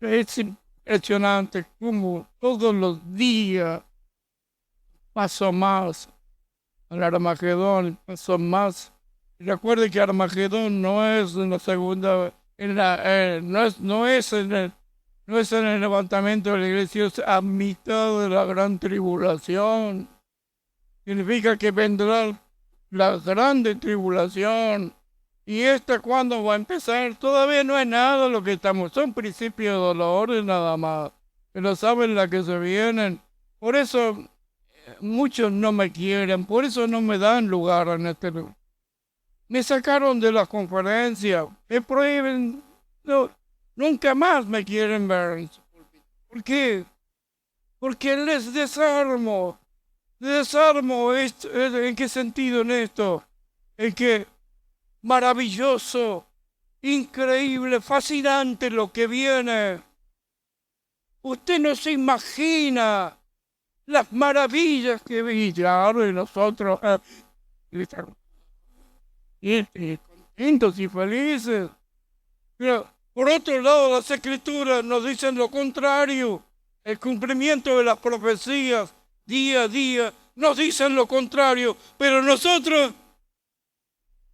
Es impresionante como todos los días paso más al Armagedón, paso más. Recuerde que Armagedón no es en la segunda, no es en el levantamiento de la iglesia, es a mitad de la gran tribulación. Significa que vendrá la grande tribulación. ¿Y esta cuándo va a empezar? Todavía no es nada lo que estamos, son principios de dolores nada más. Pero saben la que se vienen. Por eso muchos no me quieren, por eso no me dan lugar en este lugar. Me sacaron de las conferencias, me prohíben, no, nunca más me quieren ver. ¿Por qué? Porque les desarmo. Desarmo, ¿en qué sentido en esto? En que maravilloso, increíble, fascinante lo que viene. Usted no se imagina las maravillas que vi. Claro, y nosotros contentos y felices. Pero por otro lado, las escrituras nos dicen lo contrario. El cumplimiento de las profecías día a día nos dicen lo contrario. Pero nosotros,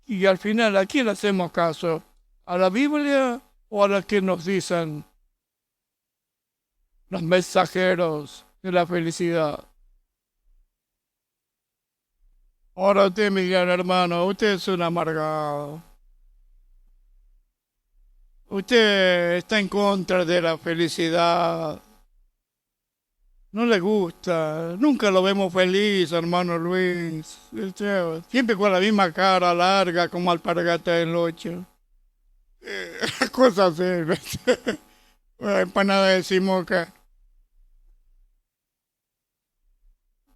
y al final, ¿a quién hacemos caso? ¿A la Biblia o a la que nos dicen los mensajeros de la felicidad? Ahora usted, mi gran hermano, usted es un amargado. Usted está en contra de la felicidad. No le gusta. Nunca lo vemos feliz, hermano Luis. Siempre con la misma cara larga como alpargata del 8. Cosas así. Empanada de simoca.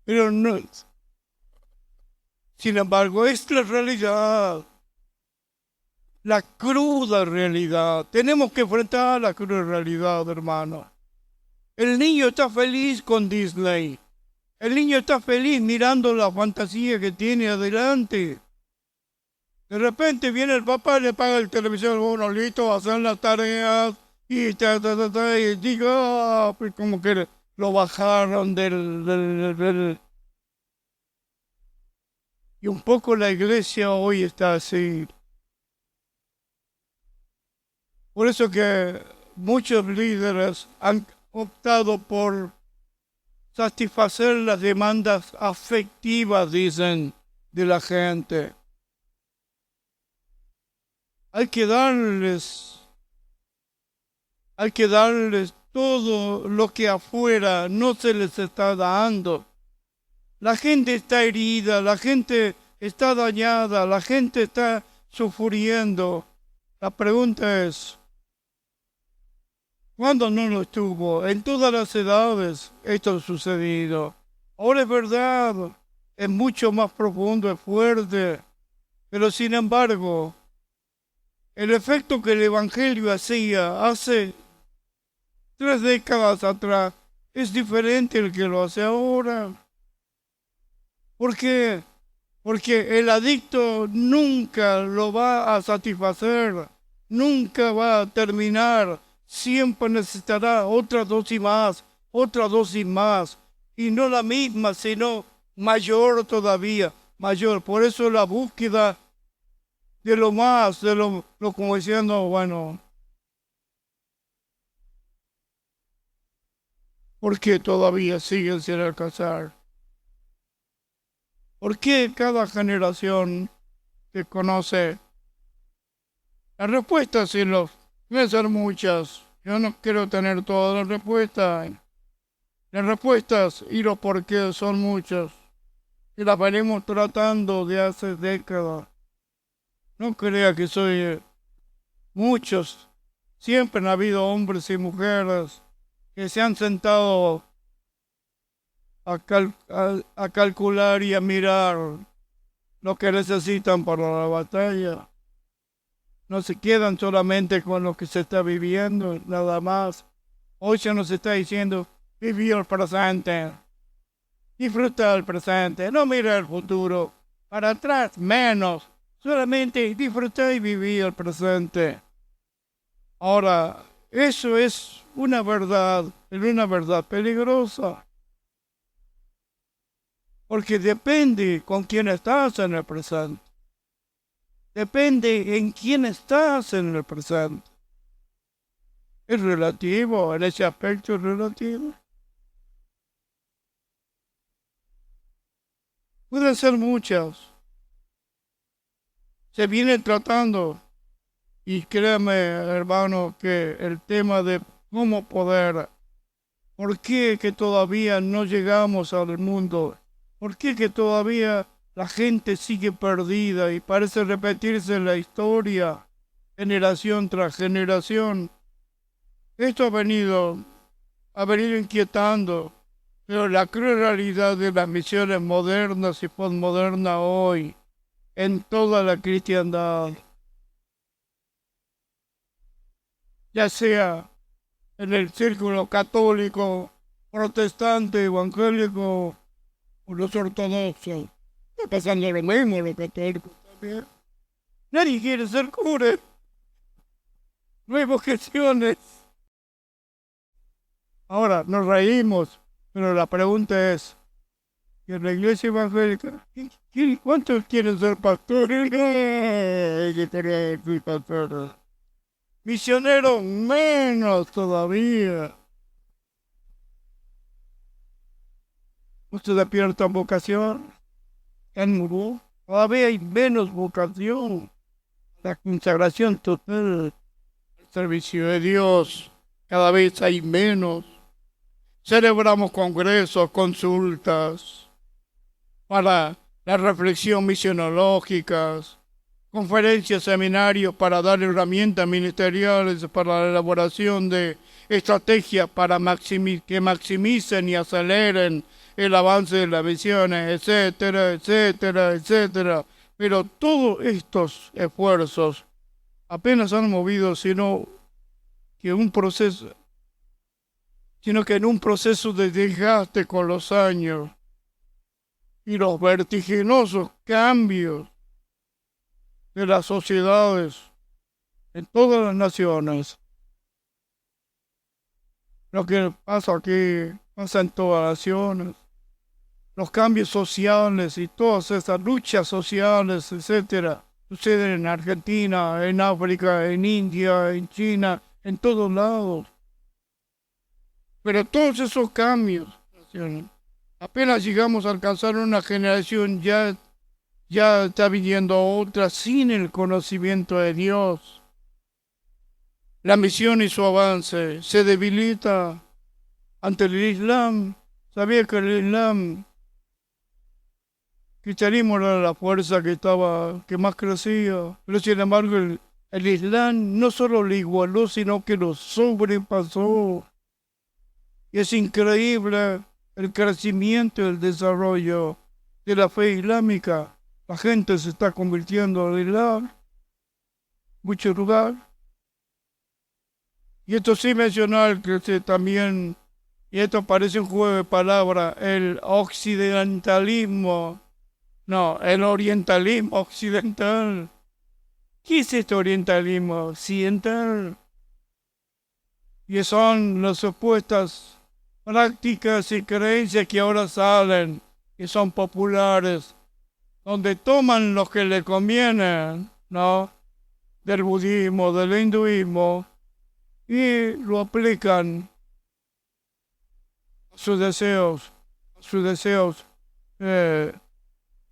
Pero no. Sin embargo, es la realidad. La cruda realidad. Tenemos que enfrentar la cruda realidad, hermano. El niño está feliz con Disney. El niño está feliz mirando la fantasía que tiene adelante. De repente viene el papá y le paga el televisor, bueno, listo, a hacer las tareas. Y y diga, pues como que lo bajaron Y un poco la iglesia hoy está así. Por eso que muchos líderes han optado por satisfacer las demandas afectivas, dicen, de la gente. Hay que darles todo lo que afuera no se les está dando. La gente está herida, la gente está dañada, la gente está sufriendo. La pregunta es, ¿cuándo no lo estuvo? En todas las edades esto ha sucedido. Ahora es verdad, es mucho más profundo, es fuerte, pero sin embargo, el efecto que el Evangelio hacía hace 3 décadas atrás es diferente al que lo hace ahora. ¿Por qué? Porque el adicto nunca lo va a satisfacer, nunca va a terminar, siempre necesitará otra dosis más, y no la misma, sino mayor todavía, mayor. Por eso la búsqueda de lo más, de lo como diciendo, bueno, ¿por qué todavía siguen sin alcanzar? ¿Por qué cada generación que conoce? Las respuestas sí deben ser muchas. Yo no quiero tener todas las respuestas. Las respuestas y los por qué son muchas. Y las venimos tratando de hace décadas. No crea que soy muchos. Siempre han habido hombres y mujeres que se han sentado a calcular y a mirar lo que necesitan para la batalla. No se quedan solamente con lo que se está viviendo, nada más. Hoy se nos está diciendo, vivir el presente, disfruta el presente, no mira el futuro, para atrás menos, solamente disfrutar y vivir el presente. Ahora, eso es una verdad peligrosa. Porque depende con quién estás en el presente. Depende en quién estás en el presente. Es relativo, en ese aspecto es relativo. Pueden ser muchas. Se viene tratando, y créame, hermano, que el tema de cómo poder, ¿por qué que todavía no llegamos al mundo? ¿Por qué que todavía la gente sigue perdida y parece repetirse la historia generación tras generación? Esto ha venido inquietando, pero la cruel realidad de las misiones modernas y posmodernas hoy en toda la cristiandad, ya sea en el círculo católico, protestante, evangélico, o los ortodoxos, está pasando lo mismo, los católicos también. Nadie quiere ser cura. No hay vocaciones. Ahora, nos reímos, pero la pregunta es, ¿y en la iglesia evangélica? ¿Cuántos quieren ser pastores? Yo quería ser pastor. Misioneros, menos todavía. ¿Usted despierta vocación? ¿En murió? Todavía hay menos vocación. La consagración total, el servicio de Dios, cada vez hay menos. Celebramos congresos, consultas para la reflexión misionológicas, conferencias, seminarios para dar herramientas ministeriales para la elaboración de estrategias para que maximicen y aceleren el avance de las misiones, etcétera, etcétera, etcétera. Pero todos estos esfuerzos apenas han movido, sino que en un proceso de desgaste con los años y los vertiginosos cambios de las sociedades en todas las naciones. Lo que pasa aquí pasa en todas las naciones. Los cambios sociales y todas esas luchas sociales, etcétera, suceden en Argentina, en África, en India, en China, en todos lados. Pero todos esos cambios, apenas llegamos a alcanzar una generación, ya está viniendo otra sin el conocimiento de Dios. la misión y su avance se debilita ante el Islam. Sabía que el Islam, cristianismo era la fuerza que más crecía, pero sin embargo el Islam no solo le igualó, sino que lo sobrepasó. Y es increíble el crecimiento y el desarrollo de la fe islámica. La gente se está convirtiendo al Islam, mucho lugar. Y esto sin mencionar que también, y esto parece un juego de palabras, el occidentalismo, no, el orientalismo occidental. ¿Qué es este orientalismo occidental? Y son las supuestas prácticas y creencias que ahora salen, que son populares, donde toman lo que le conviene, ¿no? Del budismo, del hinduismo, y lo aplican a sus deseos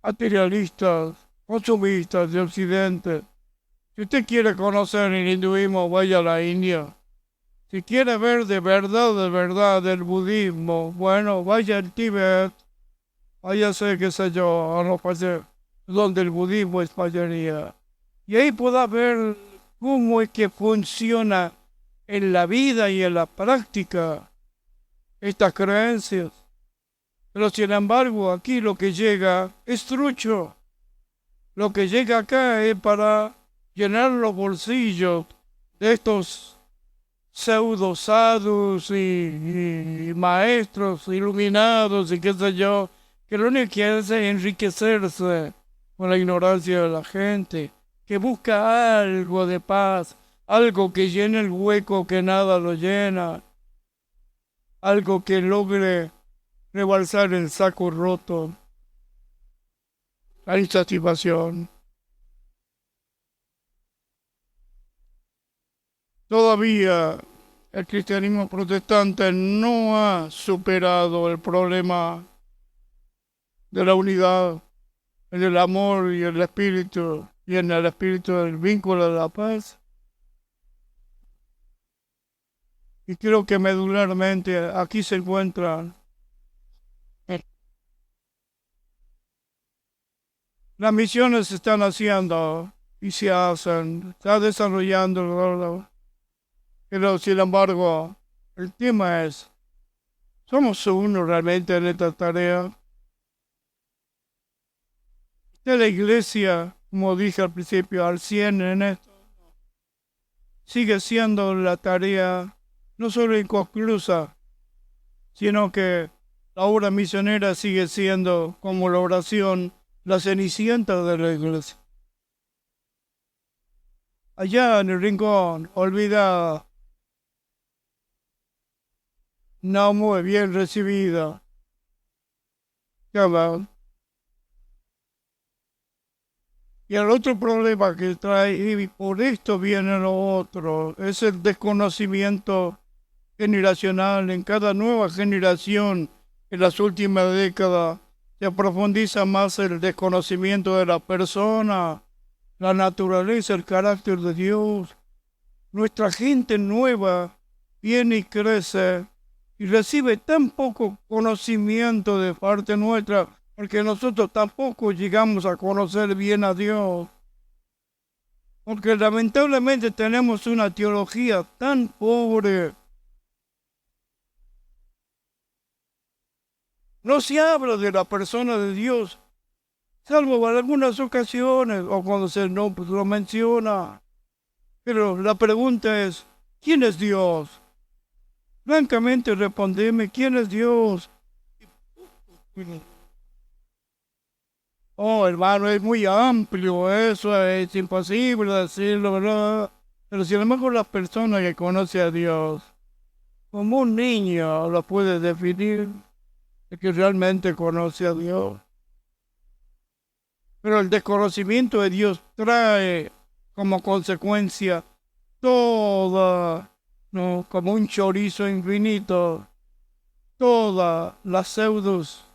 materialistas, consumistas de Occidente. Si usted quiere conocer el hinduismo, vaya a la India. Si quiere ver de verdad, el budismo, bueno, vaya al Tíbet, váyase, qué sé yo, a los países donde el budismo es mayoría. Y ahí podrá ver cómo es que funciona en la vida y en la práctica estas creencias. Pero sin embargo, aquí lo que llega es trucho. Lo que llega acá es para llenar los bolsillos de estos pseudo sadhus y maestros iluminados y qué sé yo, que lo único que hace es enriquecerse con la ignorancia de la gente, que busca algo de paz, algo que llene el hueco que nada lo llena, algo que logre rebalsar el saco roto, la insatisfacción. Todavía el cristianismo protestante no ha superado el problema de la unidad, en el amor y el espíritu, y en el espíritu del vínculo de la paz. Y creo que medularmente aquí se encuentran las misiones se están haciendo y se hacen, está desarrollando, pero sin embargo, el tema es, ¿somos uno realmente en esta tarea? De la iglesia, como dije al principio, al 100 en esto, sigue siendo la tarea no solo inconclusa, sino que la obra misionera sigue siendo como la oración, la cenicienta de la iglesia. Allá en el rincón, olvidada, no muy bien recibida. Ya va. Y el otro problema que trae, y por esto viene lo otro, es el desconocimiento generacional. En cada nueva generación, en las últimas décadas, se profundiza más el desconocimiento de la persona, la naturaleza, el carácter de Dios. Nuestra gente nueva viene y crece y recibe tan poco conocimiento de parte nuestra, porque nosotros tampoco llegamos a conocer bien a Dios. Porque lamentablemente tenemos una teología tan pobre. No se habla de la persona de Dios, salvo en algunas ocasiones o cuando se no pues, lo menciona. Pero la pregunta es, ¿quién es Dios? Francamente respondeme, ¿quién es Dios? Oh, hermano, es muy amplio eso, es imposible decirlo, ¿verdad? Pero sin embargo la persona que conoce a Dios, como un niño lo puede definir, el que realmente conoce a Dios. Pero el desconocimiento de Dios trae como consecuencia toda, ¿no? Como un chorizo infinito, todas las pseudos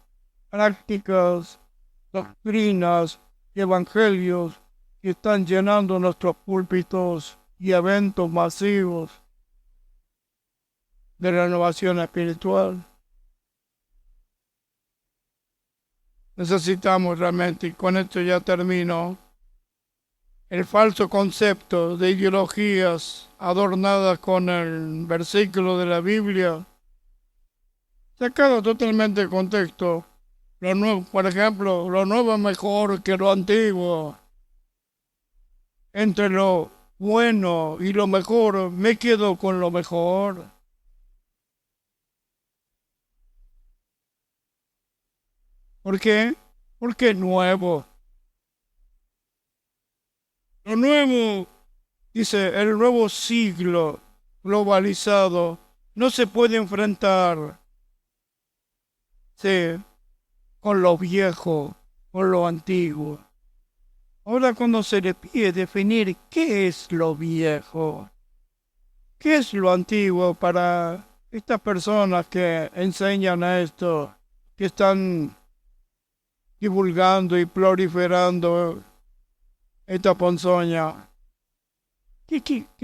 prácticas, doctrinas y evangelios que están llenando nuestros púlpitos y eventos masivos de renovación espiritual. Necesitamos realmente, y con esto ya termino, el falso concepto de ideologías adornadas con el versículo de la Biblia, sacado totalmente de contexto. Lo nuevo, por ejemplo, lo nuevo es mejor que lo antiguo. Entre lo bueno y lo mejor, me quedo con lo mejor. ¿Por qué? Porque es nuevo. Lo nuevo, dice, el nuevo siglo globalizado no se puede enfrentar, sí, con lo viejo, con lo antiguo. Ahora cuando se le pide definir qué es lo viejo, qué es lo antiguo para estas personas que enseñan esto, que están divulgando y proliferando esta ponzoña.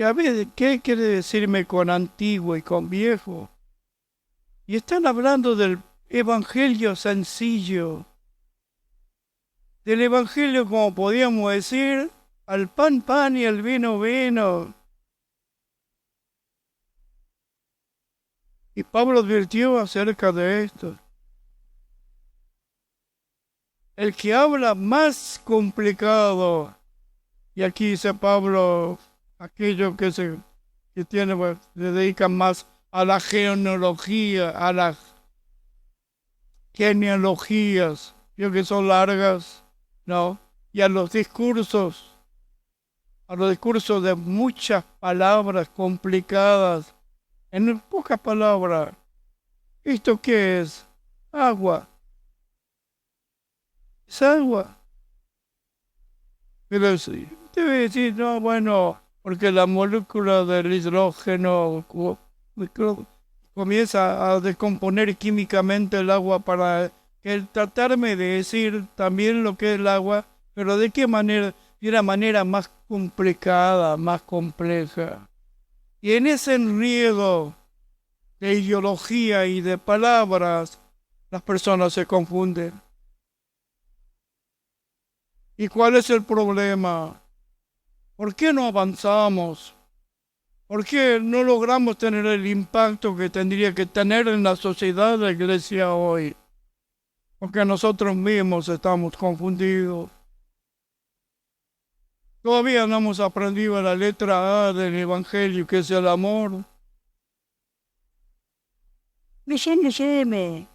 A ver, ¿qué quiere decirme con antiguo y con viejo? Y están hablando del evangelio sencillo. Del evangelio, como podríamos decir, al pan pan y al vino vino. Y Pablo advirtió acerca de esto. El que habla más complicado, y aquí dice Pablo, aquellos que tiene, pues, se dedican más a la genealogía, a las genealogías, yo que son largas, ¿no? Y a los discursos de muchas palabras complicadas, en pocas palabras. ¿Esto qué es? Agua. Es agua. Pero sí, debe decir, no, bueno, porque la molécula del hidrógeno comienza a descomponer químicamente el agua para tratarme de decir también lo que es el agua, pero de qué manera, de una manera más complicada, más compleja. Y en ese enredo de ideología y de palabras, las personas se confunden. ¿Y cuál es el problema? ¿Por qué no avanzamos? ¿Por qué no logramos tener el impacto que tendría que tener en la sociedad de la iglesia hoy? Porque nosotros mismos estamos confundidos. Todavía no hemos aprendido la letra A del Evangelio, que es el amor. No somos uno.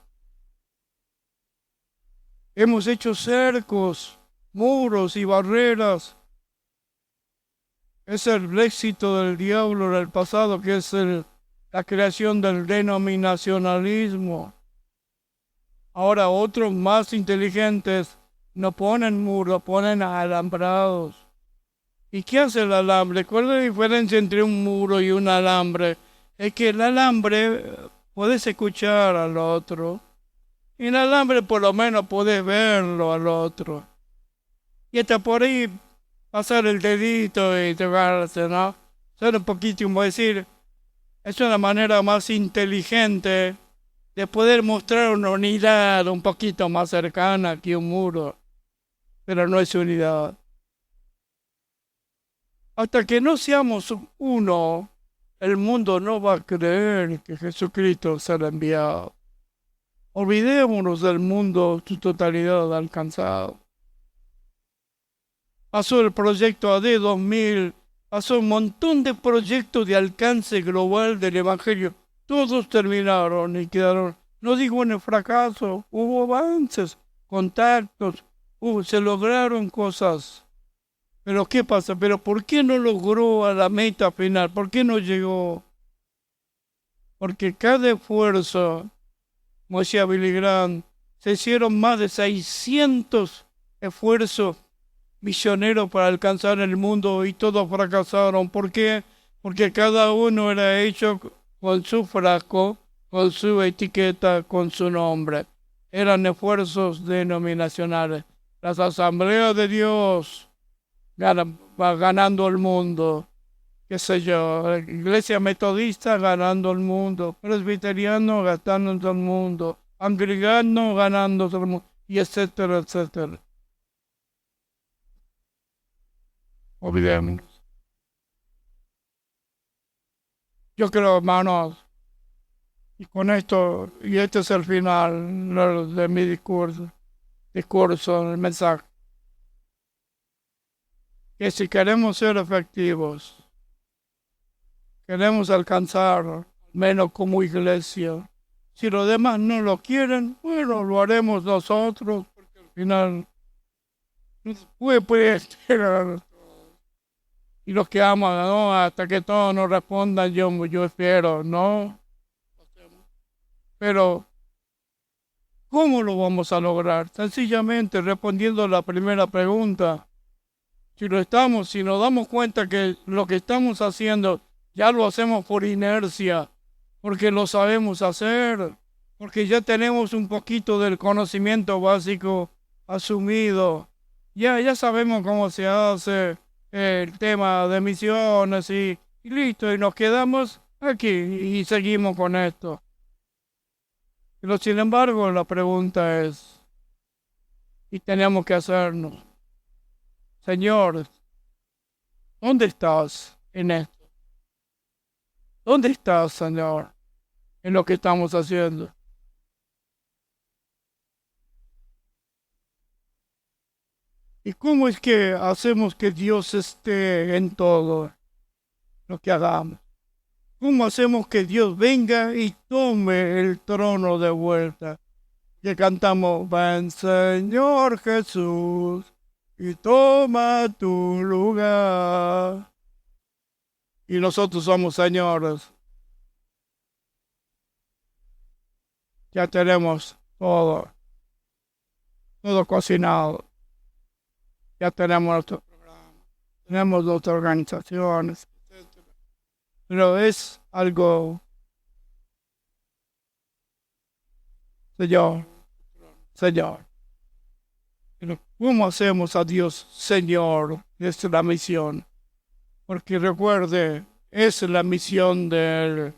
Hemos hecho cercos, muros y barreras. Es el éxito del diablo del pasado, que es la creación del denominacionalismo. Ahora otros más inteligentes no ponen muros, ponen alambrados. ¿Y qué hace el alambre? ¿Cuál es la diferencia entre un muro y un alambre? Es que el alambre puedes escuchar al otro. Y el alambre por lo menos puedes verlo al otro. Y hasta por ahí pasar el dedito y tocarse, ¿no? Ser un poquito, como decir, es una manera más inteligente de poder mostrar una unidad un poquito más cercana que un muro. Pero no es unidad. Hasta que no seamos uno, el mundo no va a creer que Jesucristo será enviado. Olvidémonos del mundo, su totalidad alcanzado. Pasó el proyecto AD 2000, pasó un montón de proyectos de alcance global del Evangelio. Todos terminaron y quedaron, no digo en el fracaso, hubo avances, contactos, se lograron cosas. Pero ¿qué pasa? ¿Pero por qué no logró a la meta final? ¿Por qué no llegó? Porque cada esfuerzo, como decía Billy Graham, se hicieron más de 600 esfuerzos misioneros para alcanzar el mundo y todos fracasaron. ¿Por qué? Porque cada uno era hecho con su frasco, con su etiqueta, con su nombre. Eran esfuerzos denominacionales. Las asambleas de Dios va ganando el mundo. qué sé yo, iglesia metodista ganando el mundo, presbiteriano ganando el mundo, anglicano ganando el mundo, y etcétera, etcétera. Olvidemos. Yo creo, hermanos, y con esto, y este es el final de mi discurso, el mensaje, que si queremos ser efectivos, queremos alcanzar, al menos como iglesia, si los demás no lo quieren, bueno, lo haremos nosotros, porque al final puede esperar. Y los que aman, no, hasta que todos nos respondan, yo espero, no. Pero ¿cómo lo vamos a lograr? Sencillamente respondiendo a la primera pregunta. Si nos damos cuenta que lo que estamos haciendo ya lo hacemos por inercia, porque lo sabemos hacer, porque ya tenemos un poquito del conocimiento básico asumido, ya sabemos cómo se hace el tema de misiones y listo, y nos quedamos aquí y seguimos con esto. Pero sin embargo, la pregunta es, y tenemos que hacernos, Señor, ¿dónde estás en esto? ¿Dónde estás, Señor, en lo que estamos haciendo? ¿Y cómo es que hacemos que Dios esté en todo lo que hagamos? ¿Cómo hacemos que Dios venga y tome el trono de vuelta? Que cantamos, ven Señor Jesús y toma tu lugar. Y nosotros somos señores. Ya tenemos todo cocinado. Ya tenemos nuestro programa, tenemos nuestras organizaciones, etc. Pero es algo, Señor, pero ¿cómo hacemos a Dios Señor? Esta es la misión. Porque recuerde, es la misión de Él.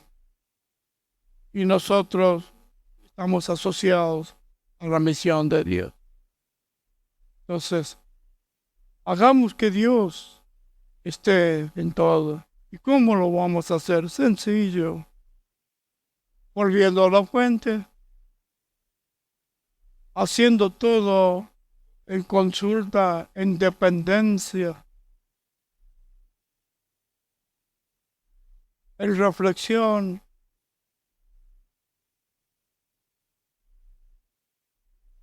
Y nosotros estamos asociados a la misión de Dios. Entonces, hagamos que Dios esté en todo. ¿Y cómo lo vamos a hacer? Sencillo. Volviendo a la fuente, haciendo todo en consulta, en dependencia, en reflexión.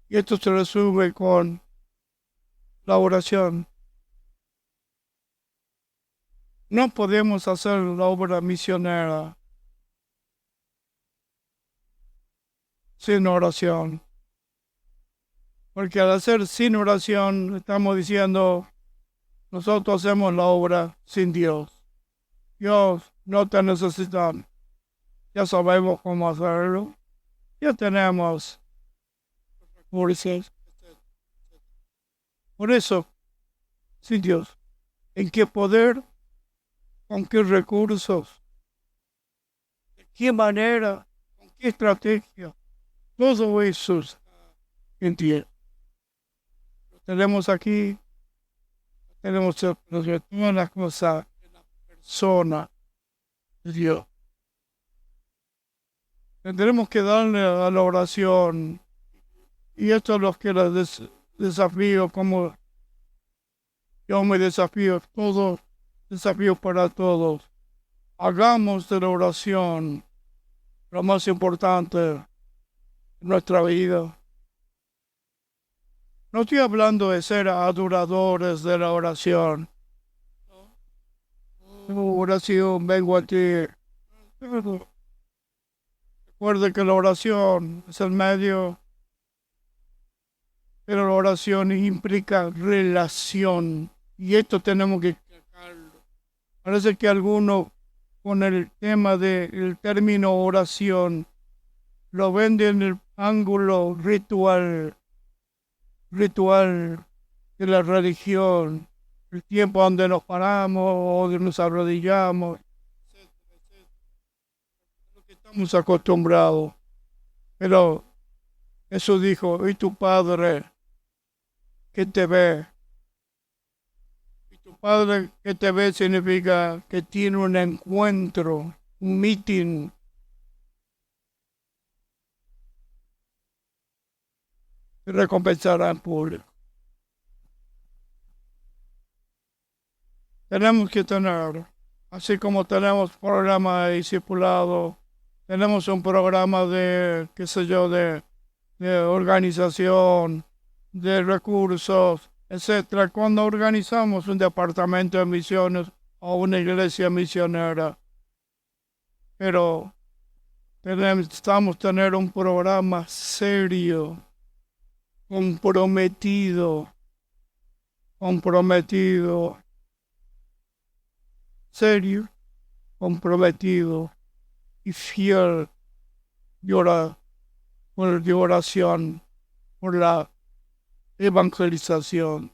Y esto se resume con la oración. No podemos hacer la obra misionera sin oración. Porque al hacer sin oración, estamos diciendo, nosotros hacemos la obra sin Dios. Dios, no te necesitamos. Ya sabemos cómo hacerlo. Ya tenemos recursos. Por eso, sin Dios, ¿en qué poder? ¿Con qué recursos? ¿De qué manera? ¿Con qué estrategia? Todo eso entiendo. Lo tenemos aquí, tenemos todas las cosas de la persona de Dios. Tendremos que darle a la oración, y esto es lo que les desafío, como yo me desafío, todos, desafío para todos. Hagamos de la oración lo más importante en nuestra vida. No estoy hablando de ser adoradores de la oración. Oración, vengo a ti. Recuerde que la oración es el medio, pero la oración implica relación. Y esto tenemos que sacarlo. Parece que algunos con el tema del término oración lo ven en el ángulo ritual de la religión. el tiempo donde nos paramos, donde nos arrodillamos, lo que estamos acostumbrados. Pero Jesús dijo, y tu Padre que te ve. Y tu Padre que te ve significa que tiene un encuentro, un meeting. Y recompensará en público. Tenemos que tener, así como tenemos programa de discipulado, tenemos un programa de, qué sé yo, de organización, de recursos, etcétera. Cuando organizamos un departamento de misiones o una iglesia misionera, pero necesitamos tener un programa serio, comprometido, serio, comprometido y fiel de oración por la evangelización.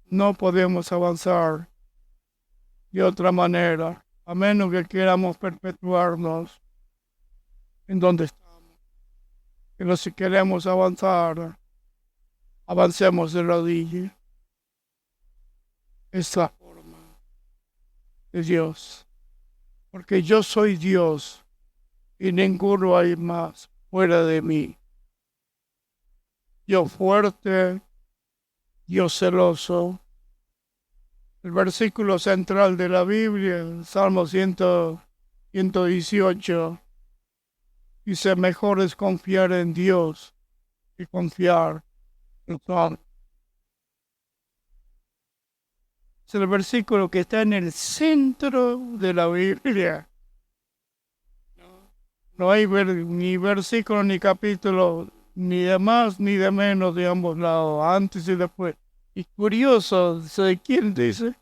No podemos avanzar de otra manera, a menos que queramos perpetuarnos en donde estamos. Pero si queremos avanzar, avancemos de rodillas. Esa forma de Dios. Porque yo soy Dios y ninguno hay más fuera de mí. Dios fuerte, Dios celoso. El versículo central de la Biblia, el Salmo 118, dice, mejor es confiar en Dios que confiar en Juan. Es el versículo que está en el centro de la Biblia. No hay ni versículo ni capítulo, ni de más ni de menos de ambos lados, antes y después. Y curioso, ¿de quién dice?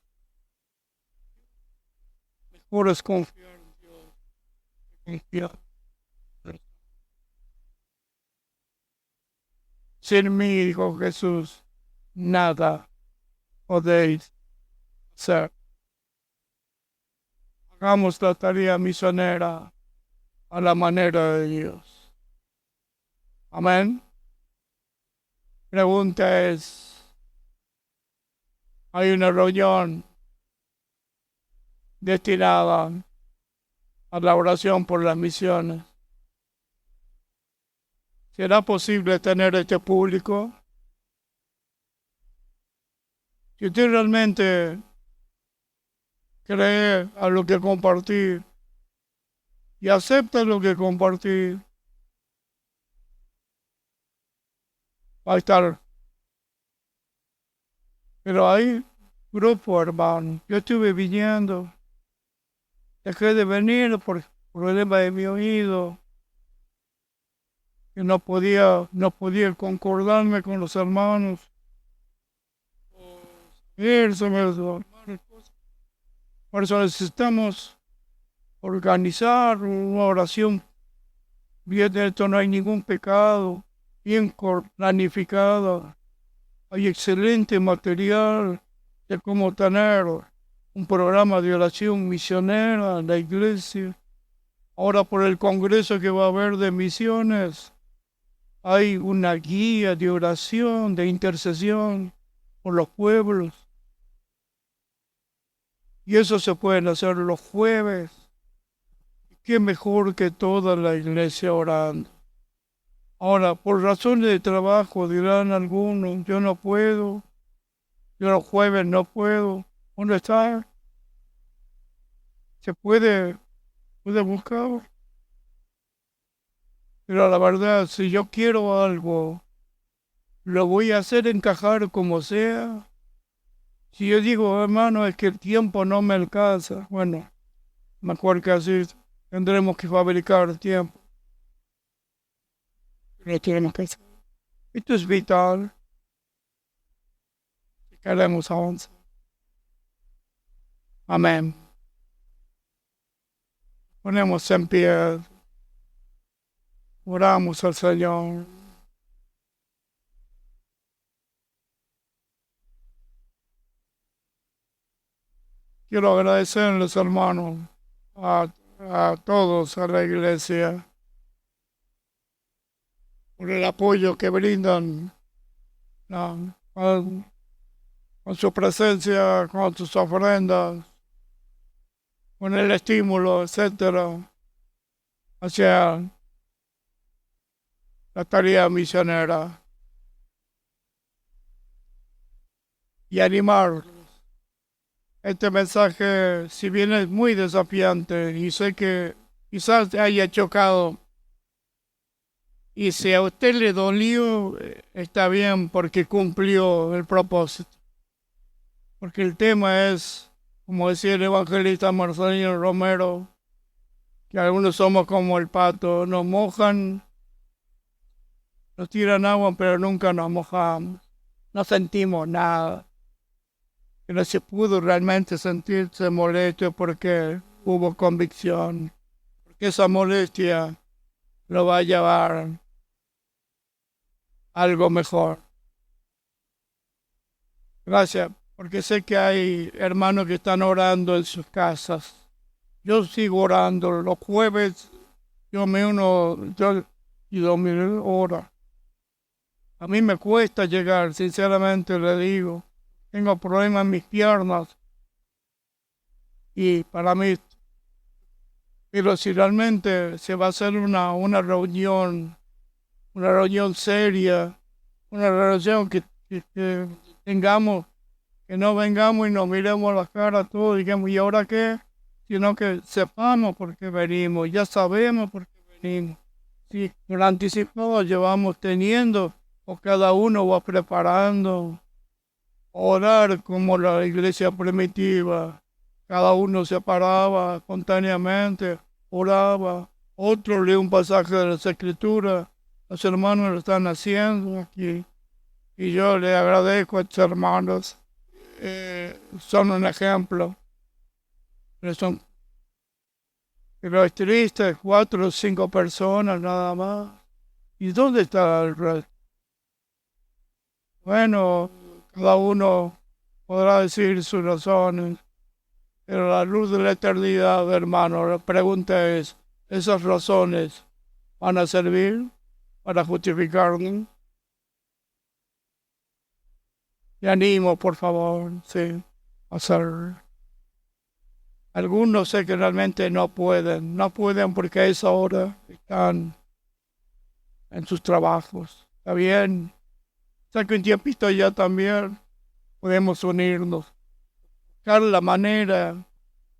Mejor es confiar en Dios, confiar. Sin mí, dijo Jesús, nada podéis hacer. Hagamos la tarea misionera a la manera de Dios. Amén. Pregunta es, hay una reunión destinada a la oración por las misiones. ¿Será posible tener este público? Si usted realmente cree a lo que compartir y acepta lo que compartir, va a estar. Pero hay grupo, hermano. Yo estuve viniendo. Dejé de venir por problema de mi oído. Que no podía concordarme con los hermanos. Por eso necesitamos organizar una oración. Bien, esto no hay ningún pecado. Bien planificada. Hay excelente material de cómo tener un programa de oración misionera en la iglesia. Ahora por el congreso que va a haber de misiones, hay una guía de oración, de intercesión por los pueblos. Y eso se puede hacer los jueves. Qué mejor que toda la iglesia orando. Ahora, por razones de trabajo, dirán algunos, yo no puedo, yo los jueves no puedo. ¿Dónde está? Se puede buscar. Pero la verdad, si yo quiero algo, lo voy a hacer encajar como sea. Si yo digo, hermano, es que el tiempo no me alcanza, bueno, mejor que así tendremos que fabricar tiempo. Pero tenemos que hacer. Esto es vital. Si queremos avanzar. Amén. Ponemos en pie. Oramos al Señor. quiero agradecerles, hermanos, a todos, a la iglesia, por el apoyo que brindan, ¿no? Con su presencia, con sus ofrendas, con el estímulo, etcétera, hacia la tarea misionera. Y animar. Este mensaje, si bien es muy desafiante, y sé que quizás te haya chocado, y si a usted le dolió, está bien porque cumplió el propósito. Porque el tema es, como decía el evangelista Marcelino Romero, que algunos somos como el pato, nos mojan, nos tiran agua, pero nunca nos mojamos. No sentimos nada. Que no se pudo realmente sentirse molesto porque hubo convicción. Porque esa molestia lo va a llevar a algo mejor. Gracias, porque sé que hay hermanos que están orando en sus casas. Yo sigo orando. Los jueves yo me uno y 2000 horas. A mí me cuesta llegar, sinceramente le digo. Tengo problemas en mis piernas. Y para mí, pero si realmente se va a hacer una reunión seria, una reunión que tengamos, que no vengamos y nos miremos las caras todos y digamos, ¿y ahora qué? Sino que sepamos por qué venimos, ya sabemos por qué venimos. Si por anticipado llevamos teniendo, o cada uno va preparando, orar como la iglesia primitiva. Cada uno se paraba espontáneamente, oraba. Otro lee un pasaje de las Escrituras. Los hermanos lo están haciendo aquí. Y yo le agradezco a estos hermanos. Son un ejemplo. Pero es triste, 4 o 5 personas nada más. ¿Y dónde está el resto? Bueno, cada uno podrá decir sus razones. Pero la luz de la eternidad, hermano, la pregunta es, ¿esas razones van a servir para justificarnos? Y animo, por favor, sí, a hacer. Algunos sé que realmente no pueden porque a esa hora están en sus trabajos. Está bien, sé que un tiempito ya también podemos unirnos, buscar la manera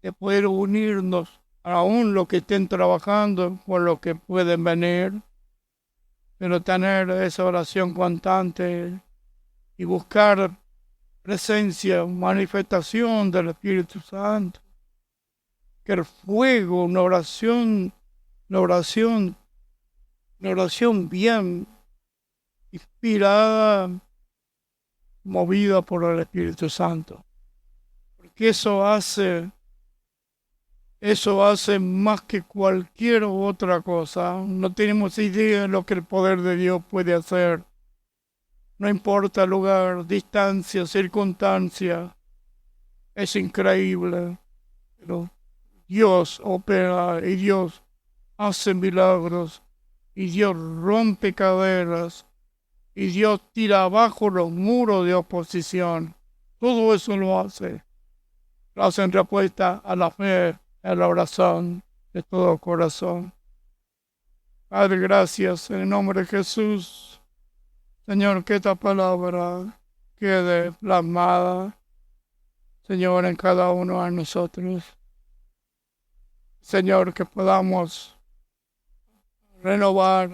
de poder unirnos, aún los que estén trabajando, con los que pueden venir, pero tener esa oración constante y buscar presencia, manifestación del Espíritu Santo. Que el fuego, una oración bien inspirada, movida por el Espíritu Santo. Porque eso hace más que cualquier otra cosa. No tenemos idea de lo que el poder de Dios puede hacer. No importa lugar, distancia, circunstancia. Es increíble. Pero Dios opera y Dios hace milagros. Y Dios rompe cadenas. Y Dios tira abajo los muros de oposición. Todo eso lo hace. Lo hace en respuesta a la fe, a la oración de todo corazón. Padre, gracias en el nombre de Jesús. Señor, que esta palabra quede plasmada, Señor, en cada uno de nosotros. Señor, que podamos renovar